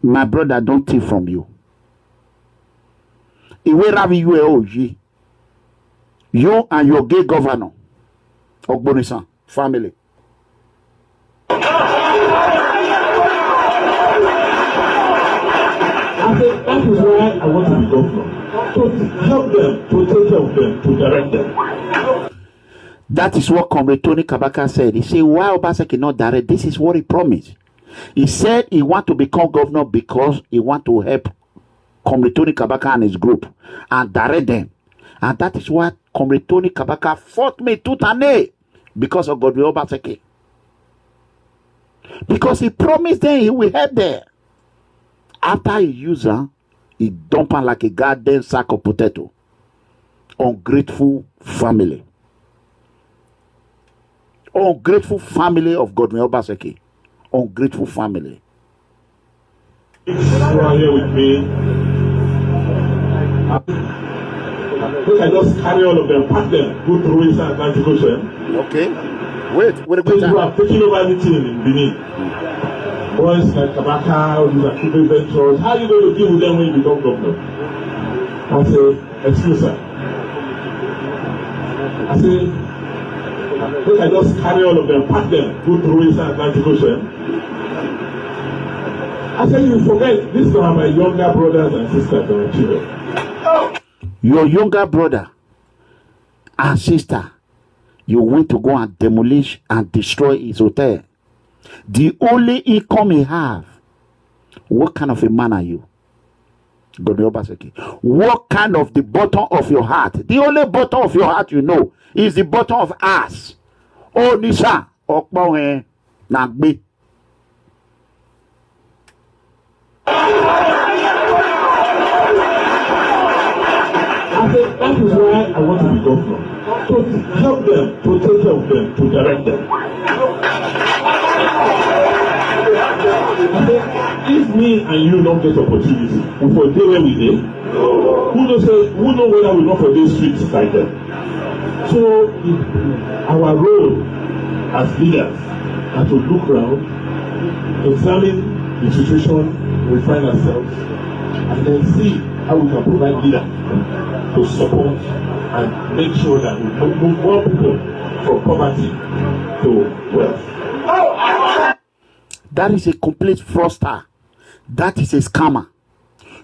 my brother don't thief from you. Iwe ravi you you and your gay governor Ogbonisan family. That is why I want to be governor. To help them, to take care of them, to direct them. That is what Comrade Tony Kabaka said. He said, why Obaseki not direct? This is what he promised. He said he want to become governor because he want to help Comrade Tony Kabaka and his group and direct them. And that is why Comrade Tony Kabaka fought me tooth and nail because of Godwin Obaseki. Because he promised them he will help them. After he used her, he dumped her like a goddamn sack of potato. Ungrateful family. Ungrateful family of Godwin Obaseki. Ungrateful family. You are here with me. They can just carry all of them, pack them, go through Eastern Atlantic Ocean. Okay. Wait a Those who are taking over everything in Benin. Boys like Kabaka, these are people ventures. How are you going to deal with them when you become governor? I say, excuse me. I say, they can just carry all of them, pack them, go through Eastern Atlantic Ocean. I say, you forget, these are my younger brothers and sisters and children. Your younger brother and sister, you went to go and demolish and destroy his hotel. The only income he have, what kind of a man are you? Godwin Obaseki. What kind of the bottom of your heart? The only bottom of your heart you know is the bottom of ass. Oh, Nisa, Okbawe, Nagbe. That is why I want to be governor. To help them, to take care of them, to direct them. If me and you don't get opportunity, we for day where we dey, who know whether we not for these streets like them. So our role as leaders are to look around, examine the situation we find ourselves, and then see how we can provide leadership to support and make sure that we move more people from poverty to wealth. That is a complete fraudster. That is a scammer.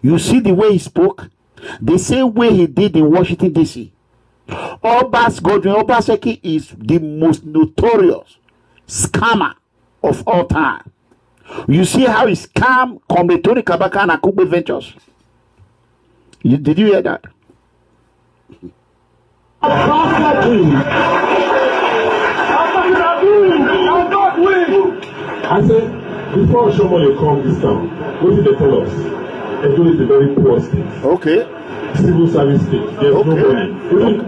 You see the way he spoke? The same way he did in Washington, D.C. Godwin Obaseki is the most notorious scammer of all time. You see how he scammed Comrade Tony Kabaka and Akugbe Ventures? Did you hear that? I said, before Shomole come this town, what did they tell us? Edo is a very poor state. Okay. Civil service state. There's no money.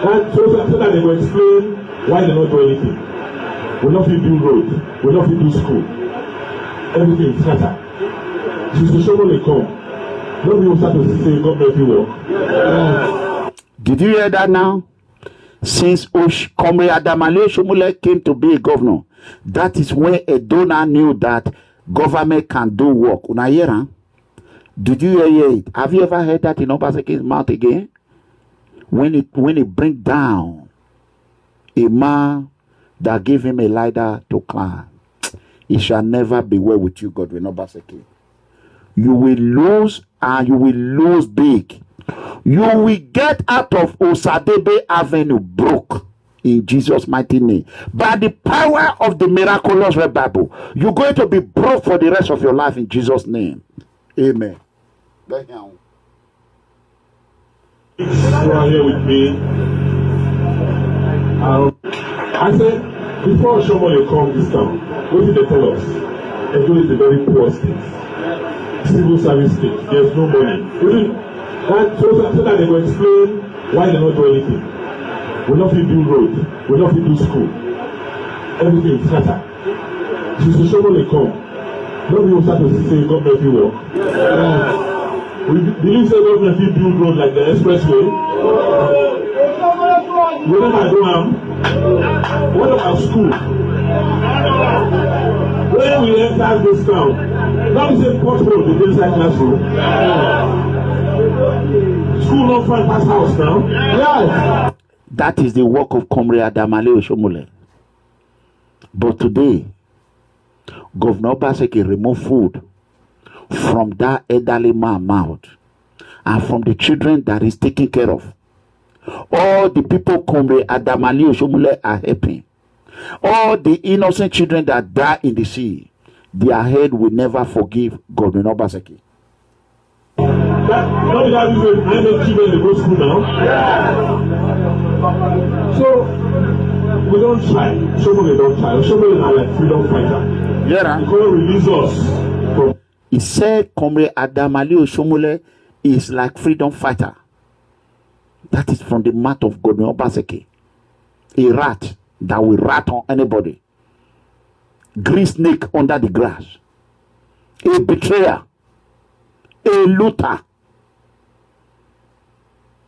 And so that they will explain why they not do anything. We not fit build road. We not fit do school. Everything is scattered. Since the Shomole come, nobody will start to say government will work. Did you hear that now? Since Comrade Adamale Shomole came to be a governor, that is when Edona knew that government can do work. Una hear, huh? Did you hear it? Have you ever heard that in Obaseki's mouth again? When it bring down a man that gave him a ladder to climb, it shall never be well with you, Godwin Obaseki. You will lose, and you will lose big. You will get out of Osadebe Avenue broke in Jesus' mighty name. By the power of the miraculous Bible, you're going to be broke for the rest of your life in Jesus' name. Amen. You are here with me. I said, before Shomole come this town, what did they tell us? Edo is a very poor state. Civil service state. There's no money. And so that they will explain why they not do anything. We not fit build road. We not fit do school. Everything is scattered. Since the Shomole come, nobody will start to say government will work. We believe say government will build road like the expressway. Whenever I go what about school? When we enter this town, not the same pothole the inside classroom. School not find past house now. Yes. That is the work of Comrade Adamale Shomole. But today, Governor Obaseki removed food from that elderly man's mouth and from the children that is taken care of. All the people Comrade Adamale Shomole are helping. All the innocent children that die in the sea, their head will never forgive Governor Obaseki. Not that is a children they go school now. So we don't try. Shomole don't try. Shomole are like freedom fighter. Yeah. He can't release us from. He said Comrade Adamale Shomole is like freedom fighter. That is from the mouth of Governor Obaseki. A rat that will rat on anybody. Green snake under the grass. A betrayer. A looter.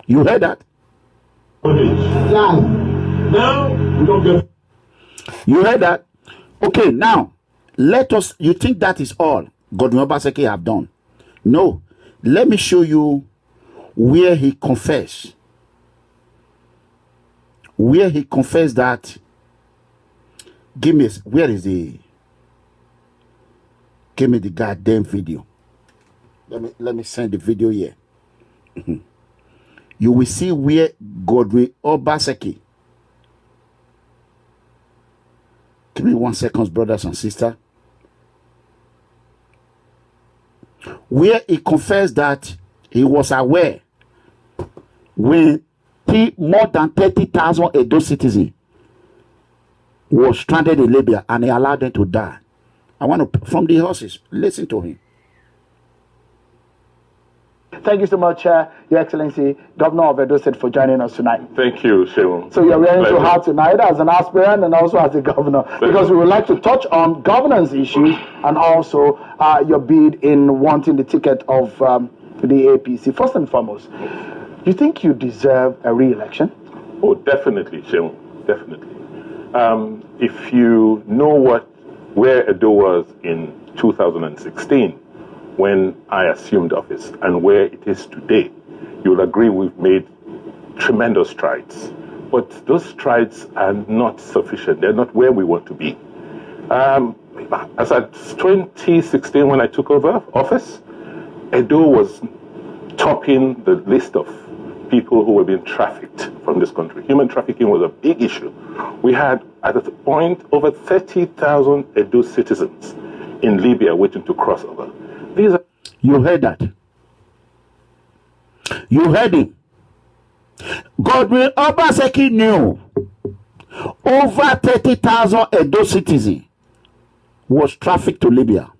You heard that? Now we don't get. You heard that? Okay, now let us. You think that is all Governor Obaseki have done? No. Let me show you where he confessed. Where he confessed that. Give me. Where is the? Give me the goddamn video. Let me send the video here. You will see where Godwin Obaseki. Give me 1 second, brothers and sisters. Where he confessed that he was aware when more than 30,000 Edo citizens were stranded in Libya and he allowed them to die. I want to, from the horses, listen to him. Thank you so much, Your Excellency, Governor of Edo State, for joining us tonight. Thank you, Shehu. So you're wearing two hats tonight as an aspirant and also as a governor, because we would like to touch on governance issues and also your bid in wanting the ticket of the APC. First and foremost, do you think you deserve a re-election? Oh, definitely, Shehu. Definitely. If you know where Edo was in 2016, when I assumed office, and where it is today, you'll agree we've made tremendous strides. But those strides are not sufficient. They're not where we want to be. As at 2016, when I took over office, Edo was topping the list of people who were being trafficked from this country. Human trafficking was a big issue. We had, at a point, over 30,000 Edo citizens in Libya waiting to cross over. You heard that. You heard him. Godwin Obaseki knew over 30,000 Edo citizens was trafficked to Libya,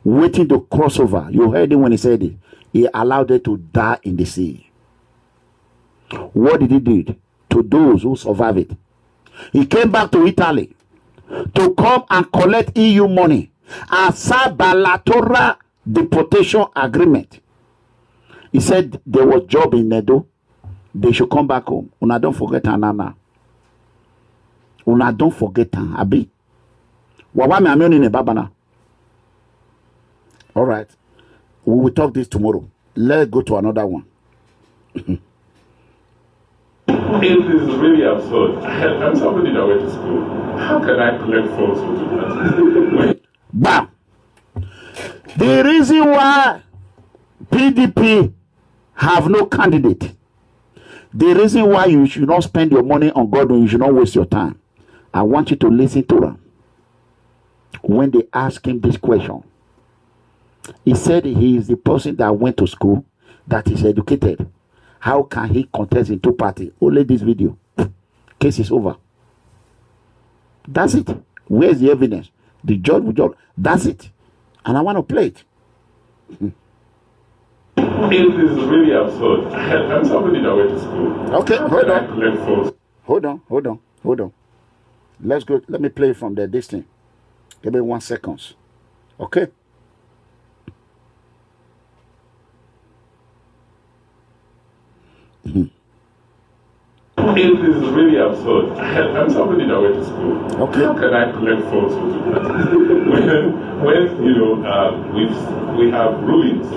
waiting to cross over. You heard him when he said it. He allowed them to die in the sea. What did he do to those who survived it? He came back to Italy to come and collect EU money and sign bilateral deportation agreement. He said there was job in Edo. They should come back home. Una don't forget Anana. Una don't forget Abi. Wawame amioni ne babana. All right. We will talk this tomorrow. Let's go to another one. It is really absurd. I'm somebody that went to school. How can I collect falsehood with that? Bam! The reason why PDP have no candidate, the reason why you should not spend your money on God when you should not waste your time, I want you to listen to them. When they ask him this question, he said he is the person that went to school, that is educated. How can he contest in two parties? Only this video. Case is over. That's it. Where's the evidence? The judge will judge. That's it. And I want to play it. It is really absurd. I'm somebody that went to school. Okay, hold on. Collect false. Hold on. Let's go. Let me play from this thing. Give me 1 second. Okay. It is really absurd. I'm somebody that went to school. Okay. How can I collect falsehood with that? when we have rulings,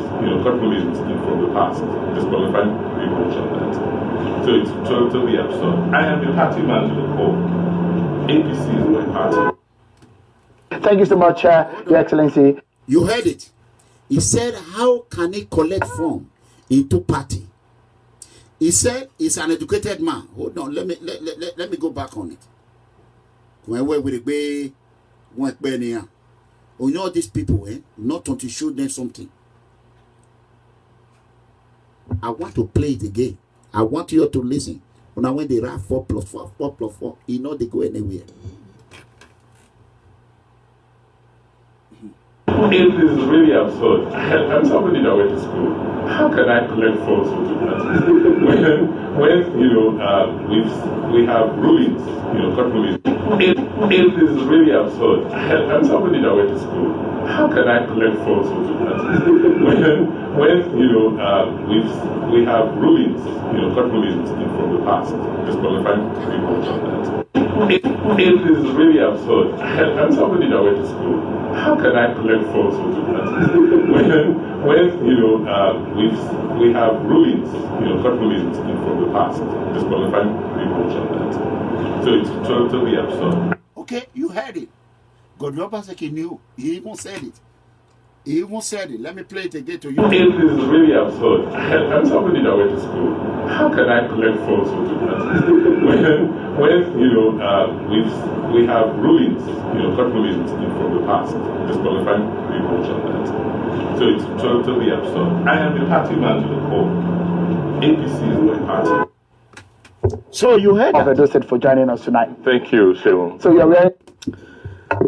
court rulings from the past, disqualifying people on that. So it's totally absurd. I am a party man to the core. APC is my party. Thank you so much, Your Excellency. You heard it. He said, how can he collect form into party? He said he's an educated man. Hold on, let me go back on it. When we will be you know these people, not to show them something. I want to play it again. I want you all to listen. When they write 4 + 4, 4 + 4, you know they go anywhere. It is really absurd. I'm somebody that went to school. How can I collect falsehood with that? when we have rulings, court rulings. It is really absurd. I'm somebody that went to school. How can I collect falsehood with that? when we have rulings, court rulings from the past, disqualifying people on that. It is really absurd. I'm somebody that went to school. How can I collect falsehood with that? when we have rulings, court rulings from the past, disqualifying people on that. So it's totally absurd. Okay, you heard it. Godwin Obaseki knew. He even said it. Let me play it again to you. It is really absurd. I'm somebody that went to school. How can I collect falsehood with that? when we have rulings, court rulings from the past, disqualifying people on that. So it's totally absurd. I am a party man to the core. APC is my party. So you heard Of that. Edo State for joining us tonight. Thank you, Sheung. So you're ready?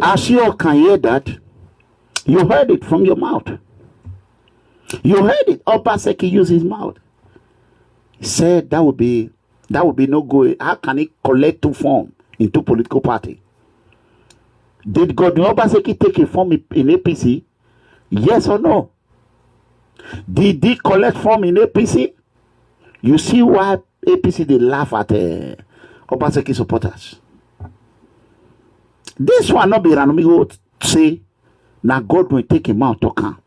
As you can hear that, you heard it from your mouth. You heard it. Obaseki used his mouth. He said that would be no good. How can he collect two form into political party? Did Godwin Obaseki take a form in APC? Yes or no? Did he collect form in APC? You see why APC they laugh at Obaseki supporters. This one not be Ranomigo say. Now God will take him out to come.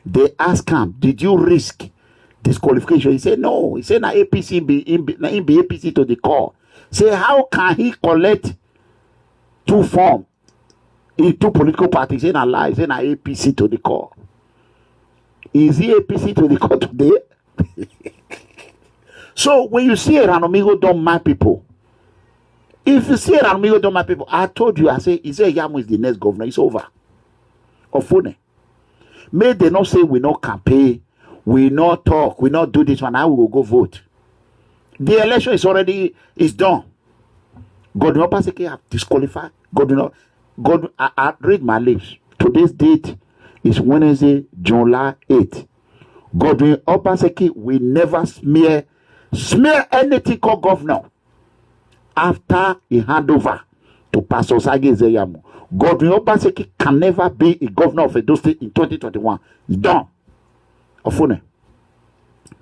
They ask him, did you risk disqualification? He said, no. He said, na APC be APC to the core. Say, how can he collect two form in two political parties? He said, na lie. He said, na APC to the core. Is he APC to the core today? So when you see Ranomigo don't mind people, if you see Ranomigo don't mind people, I told you, he said Yamu is the next governor. It's over. Of phone. May they not say we no campaign, We not talk, we not do this one. How we will go vote? The election is done. Godwin Obaseki have disqualified. I read my lips. Today's date is Wednesday, July 8th. Godwin Obaseki will never smear anything called governor after he hand over to Pastor Sagi Zeyamu. Godwin Obaseki can never be a governor of Edo State in 2021. It's done. Ofune.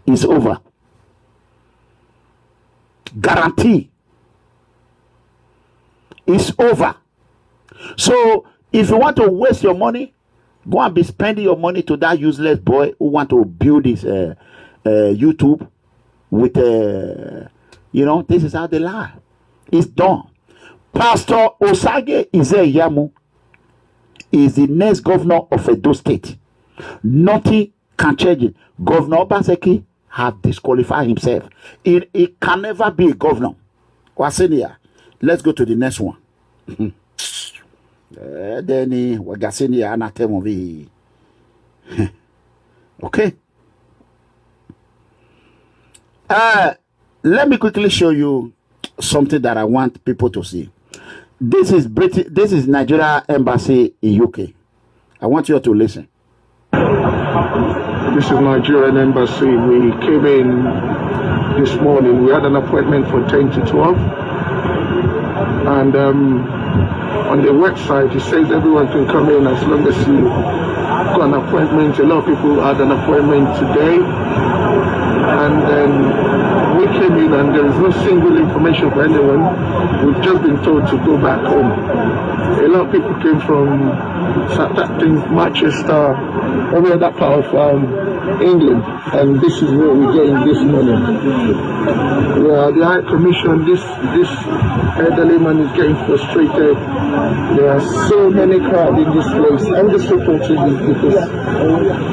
It's over. Guarantee. It's over. So if you want to waste your money, go and be spending your money to that useless boy who want to build his YouTube with this is how they lie. It's done. Pastor Osage Izeyamu is the next governor of Edo State. Nothing can change it. Governor Obaseki have disqualified himself. He can never be a governor. Wasenia. Let's go to the next one. Then Wagasenia Anatemovi. Okay. Let me quickly show you something that I want people to see. This is Nigeria Embassy in UK. I want you to listen. This is Nigerian Embassy. We came in this morning. We had an appointment for 10 to 12. And on the website, it says everyone can come in as long as you got an appointment. A lot of people had an appointment today. And then we came in and there is no single information for anyone. We've just been told to go back home. A lot of people came from Manchester, over that part of England, and this is what we're getting this morning. The High Commission, this elderly man is getting frustrated. There are so many crowds in this place. I'm just reporting this because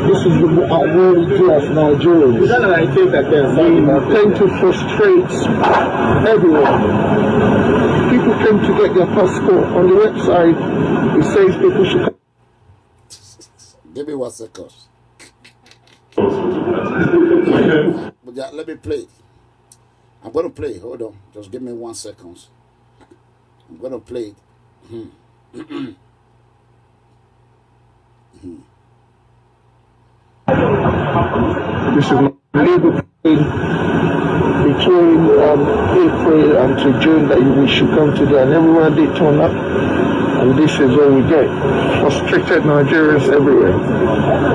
this is what we do as Nigerians. We tend to frustrate everyone. People came to get their passport. On the website, it says people should come. Give me 1 second. Let me play it. I'm going to play it. Hold on. Just give me 1 second. I'm going to play it. This is legal between April and to June that we should come today, and everyone did turn up, and this is what we get. Frustrated Nigerians everywhere.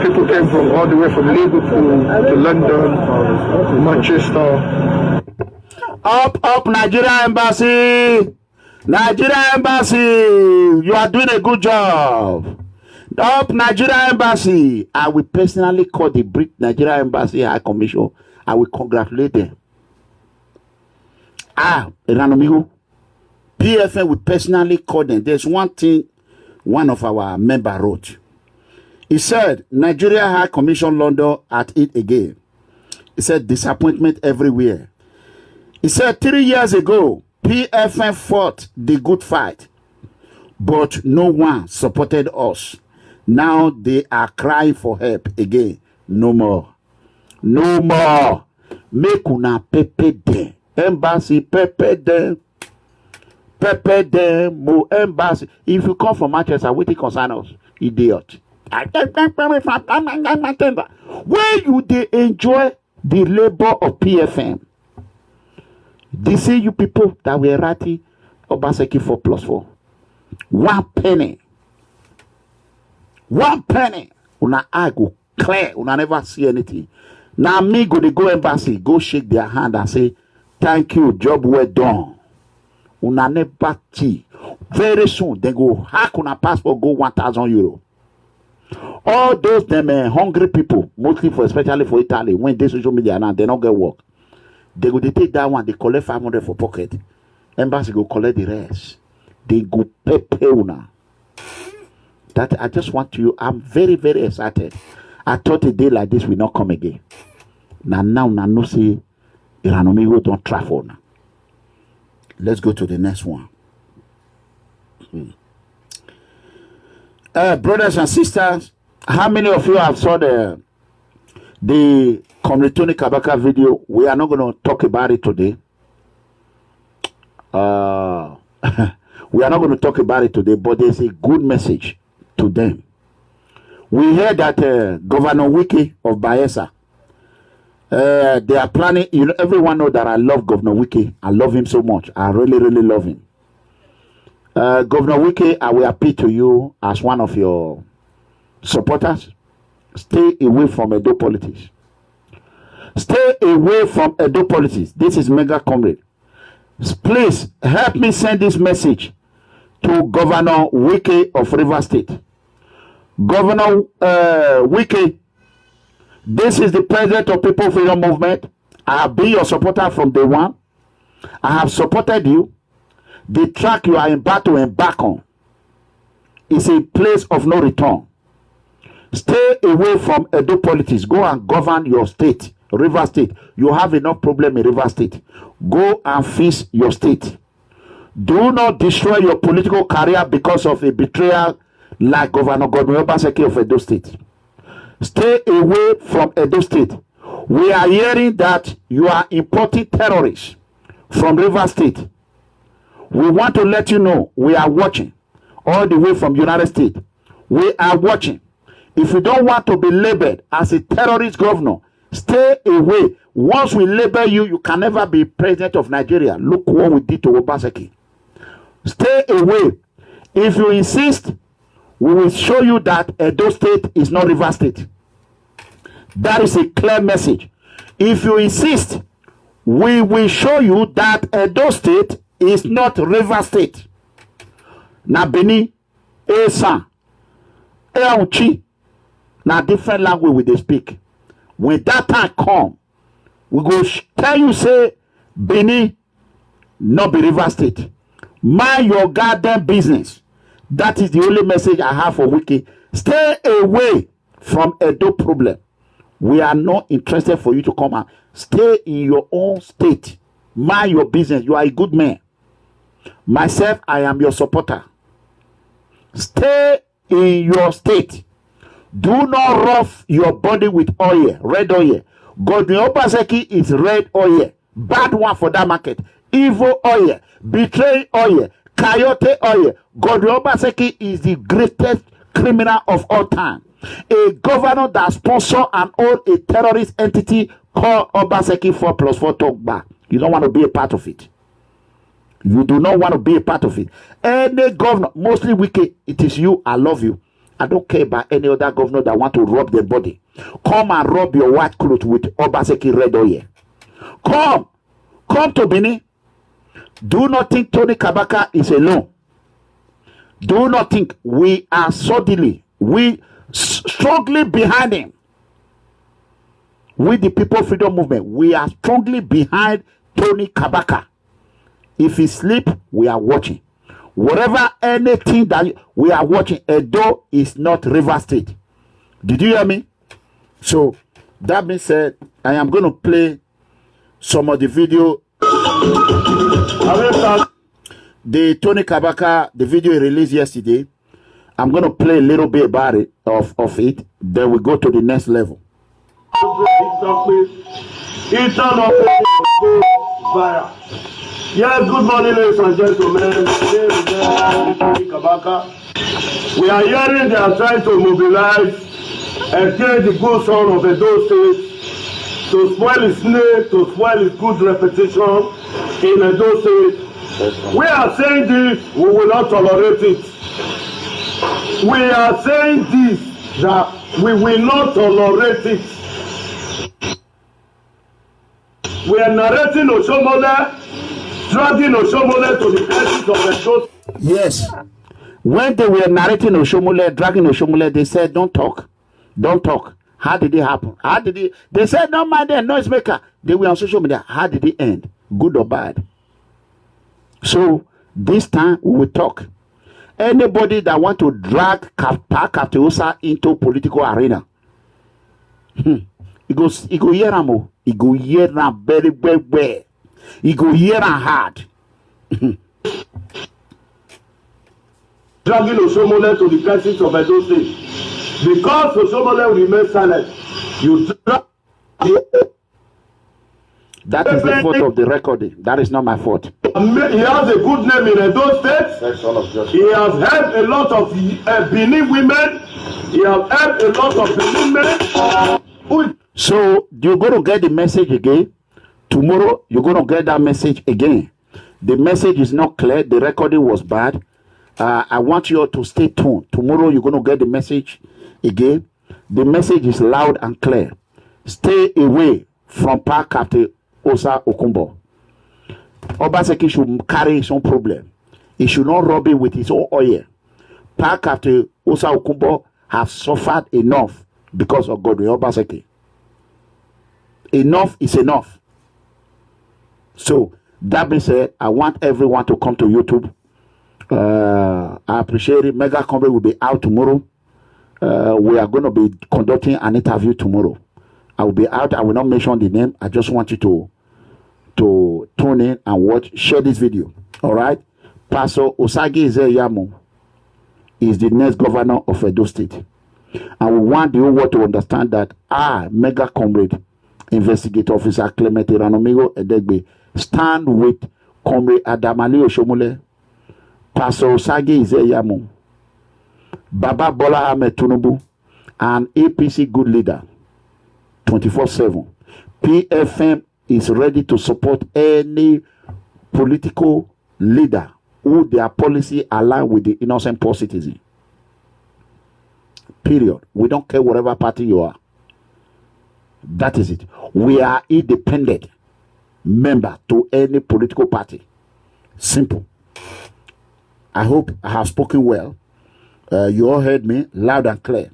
People came from all the way from Liverpool to London, to Manchester. Up, Nigeria Embassy! Nigeria Embassy! You are doing a good job. Up, Nigeria Embassy! I will personally call the Nigeria Embassy High Commission. I will congratulate them. Eranomigo. PFN will personally call them. There's one thing one of our members wrote. He said, Nigeria High Commission London at it again. He said, disappointment everywhere. He said, 3 years ago, PFN fought the good fight, but no one supported us. Now they are crying for help again. No more. No more. Make una pepe dem. Embassy pepe dem. Pepe dem. Mo embassy. If you come from Manchester, what it concern us? Idiot. Where you they enjoy the labor of PFM? They say you people that were ratty Obaseki 4+4. 1 penny. 1 penny. Una eye go clear. Una never see anything. Now me go they go embassy, go shake their hand and say, thank you, job well done. Una never see. Very soon they go hack una passport, go 1,000 euro. All those them hungry people, mostly especially for Italy, when they social media now they don't get work. They go they take that one, they collect 500 for pocket. Embassy go collect the rest. They go pay una. That I just want you. I'm very, very excited. I thought a day like this will not come again. Now no see Eranomigo don't travel now. Let's go to the next one. Brothers and sisters, how many of you have saw the The Comrade Tony Kabaka video, we are not going to talk about it today. We are not going to talk about it today, but there's a good message to them. We heard that Governor Wike of Bayelsa, they are planning, you know, everyone knows that I love Governor Wike. I love him so much. I really, really love him. Governor Wike, I will appeal to you as one of your supporters. Stay away from Edo politics. Stay away from Edo politics. This is Mega Comrade. Please help me send this message to Governor Wike of Rivers State. Governor Wike, this is the president of People Freedom Movement. I have been your supporter from day one. I have supported you. The track you are about to embark on is a place of no return. Stay away from Edo politics. Go and govern your state, Rivers State. You have enough problem in Rivers State. Go and fix your state. Do not destroy your political career because of a betrayal like Governor Godwin Obaseki of Edo State. Stay away from Edo State. We are hearing that you are importing terrorists from Rivers State. We want to let you know we are watching all the way from United States. We are watching. If you don't want to be labeled as a terrorist governor, stay away. Once we label you, you can never be president of Nigeria. Look what we did to Obaseki. Stay away. If you insist, we will show you that Edo State is not Rivers State. That is a clear message. If you insist, we will show you that Edo State is not Rivers State. Na Beni, Esan, Eonchi, na different language we they speak. When that time come, we go tell you say Beni not be Rivers State. Mind your goddamn business. That is the only message I have for Wiki. Stay away from Edo problem. We are not interested for you to come and stay in your own state. Mind your business. You are a good man. Myself, I am your supporter. Stay in your state. Do not rough your body with oil, red oil. Godwin Obaseki is red oil. Bad one for that market. Evil oil. Betraying oil. Coyote oil. Godwin Obaseki is the greatest criminal of all time. A governor that sponsor and own a terrorist entity called Obaseki 4+4 talk back. You don't want to be a part of it. You do not want to be a part of it. Any governor, mostly wicked, it is you. I love you. I don't care about any other governor that want to rub their body. Come and rub your white clothes with Obaseki red oil. Come to Benin. Do not think Tony Kabaka is alone. Do not think we are strongly behind him. We the People Freedom Movement, we are strongly behind Tony Kabaka. If he sleep, we are watching. Whatever anything that we are watching, Edo is not Rivers State. Did you hear me? So that being said, I am going to play some of the video. The Tony Kabaka, the video he released yesterday. I'm going to play a little bit about it, of it. Then we go to the next level. Yes, good morning, ladies and gentlemen. Tony Kabaka. We are hearing they are trying to mobilize against the good son of Edo State to spoil his name, to spoil his good reputation in Edo State. We are saying this, we will not tolerate it. We are saying this, that we will not tolerate it. We are narrating Oshomole, dragging Oshomole to the edges of Edo. Yes. When they were narrating Oshomole, dragging Oshomole, they said, don't talk. Don't talk. How did it happen? How did it? They said, don't mind the noisemaker. They were on social media. How did it end? Good or bad? So this time we will talk. Anybody that want to drag Kapteusa into political arena, he go hear him. He go hear him very well. He go hear him hard. Dragging Oshomole to the crisis of Edo State. Because Oshomole will remain silent, you drag That is the fault of the recording. That is not my fault. He has a good name in Edo State. He has helped a lot of Benin women. He has helped a lot of Benin men. So you're going to get the message again. Tomorrow, you're going to get that message again. The message is not clear. The recording was bad. I want you all to stay tuned. Tomorrow, you're going to get the message again. The message is loud and clear. Stay away from Park Captain Osa Okumbo. Obaseki should carry his own problem. He should not rub it with his own oil. Park Captain Osa Okumbo have suffered enough because of Godwin Obaseki. Enough is enough. So, that being said, I want everyone to come to YouTube. I appreciate it. Mega Comrade will be out tomorrow. We are going to be conducting an interview tomorrow. I will be out. I will not mention the name. I just want you to tune in and watch. Share this video. All right? Pastor Osage Ize-Iyamu is the next governor of Edo State. And we want the whole world to understand that Mega Comrade, Investigator Officer Clement Iranomigo Edegbe, stand with Comrade Adamali Oshomole, Pastor Osage Ize-Iyamu, Baba Bola Ahmed Tinubu, and APC good leader 24/7. PFM is ready to support any political leader who their policy align with the innocent poor citizen. Period. We don't care whatever party you are. That is it. We are independent member to any political party. Simple. I hope I have spoken well. You all heard me loud and clear.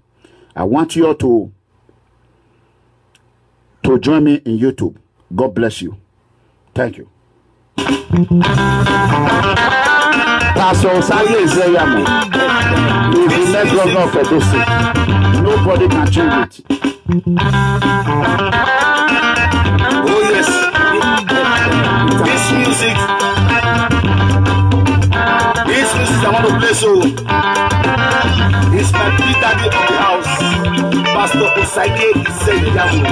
I want you all to join me in YouTube. God bless you. Thank you. Pastor Osage Ize-Iyamu is the next governor of Edo State. Nobody can change it. Oh yes. This music I want to play so. It's my big daddy of the house, Pastor Osage Ize-Iyamu.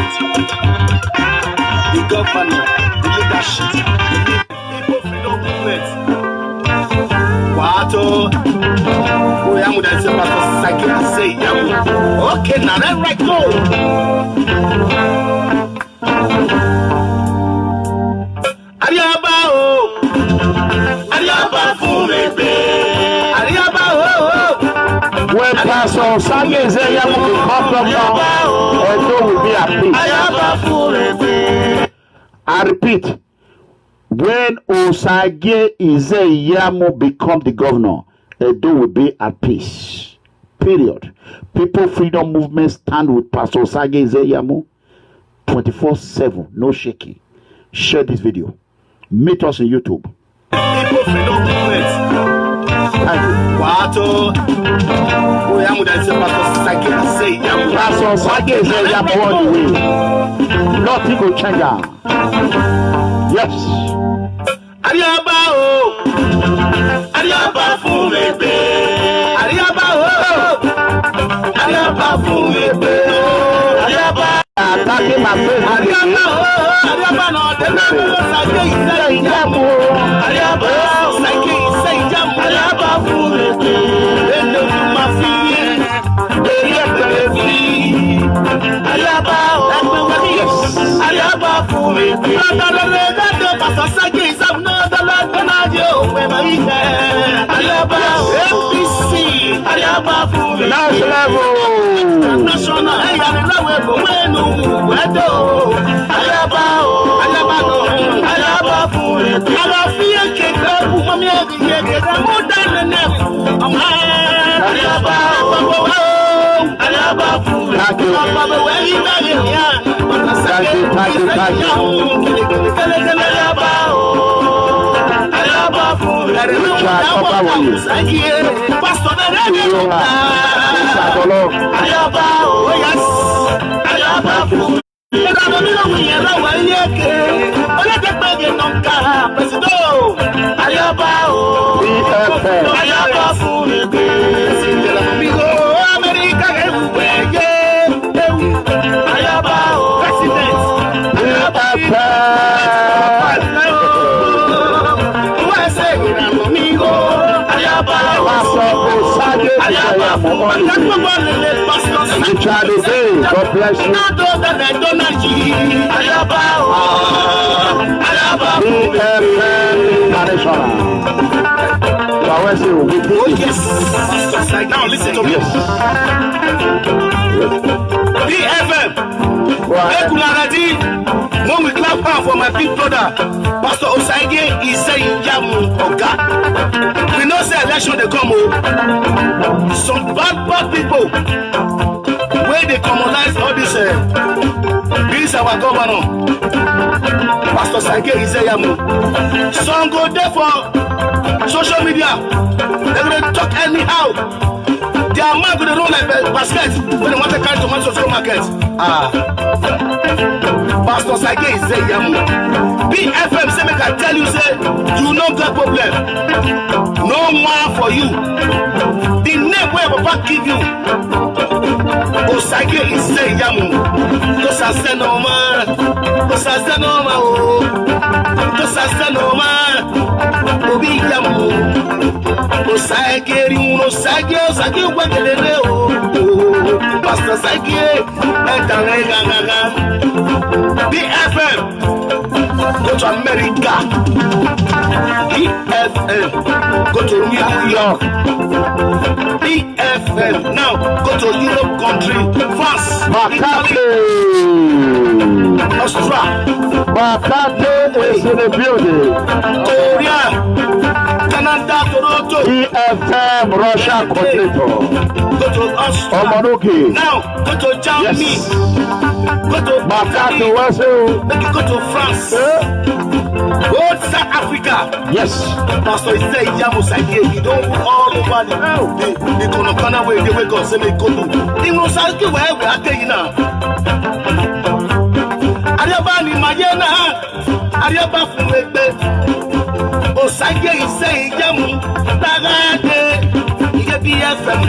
The governor, the leadership, the people freedom movement. Wato, Oyamu that say Pastor Osage Ize-Iyamu. Okay, now let right go. Ariaba o, Ariaba fumebe. When Pastor Osage Ize-Iyamu becomes governor, Edo will be at peace. I repeat, when Osage Ize-Iyamu become the governor, Edo will be at peace. Period. People Freedom Movement stand with Pastor Osage Ize-Iyamu 24/7, no shaking. Share this video. Meet us in YouTube. People Freedom Movement. Wato, Oyamu that say Pastor Osage Ize-Iyamu. Pastor Osage Ize-Iyamu all the way. Nothing will change her. Yes. Ariaba o, Ariaba fumebe. Ariaba o, Ariaba fumebe. Ariaba. Attacking my face. Ariaba o, Ariaba no de Osage Ize-Iyamu. Ariaba Osage Ize-Iyamu. Ariaba fumebe. Endo mafie. Ariaba o, Ariaba fumebe. Nice level. National President Richard Day, God bless you. BFM International. Oh yes. Now listen to me. Yes. BFM. When we clap hand for my big brother, Pastor Osaige is saying Yamu Oga. We know say election they come. Some bad people where they commonize all this. This our governor, Pastor Osaige is saying Yamu. Some go there for social media. They're gonna talk anyhow. Their man gonna run like a basket when they want to carry tomatoes to market. Pastor Sage is saying, BFM say make I tell you, say you no get problem. No more for you. The name where Papa give you. Osage is saying, because I said no man. Because I said no man. Because I said no man. Obi Yamu. Osage, Pastor Sage, BFM, go to America. BFM, go to New York. BFM, now go to Europe country, France, Italy, Australia. Makate is in the building. Korea, Canada, Toronto. BFM Russia Coordinator. Go to Australia. Omonoki. Now go to Germany. Yes. Go to Makate Italy. Wesu. Make you go to France. Go to South Africa. Yes. Pastor is saying Yamusage. You don't go all over the corner where they wake up. Say me go to. You know, Sage where we are taking now. Ariaba ni Mayena. Ariaba Fumegbe. Osage is saying Yamu. Tagade. BFM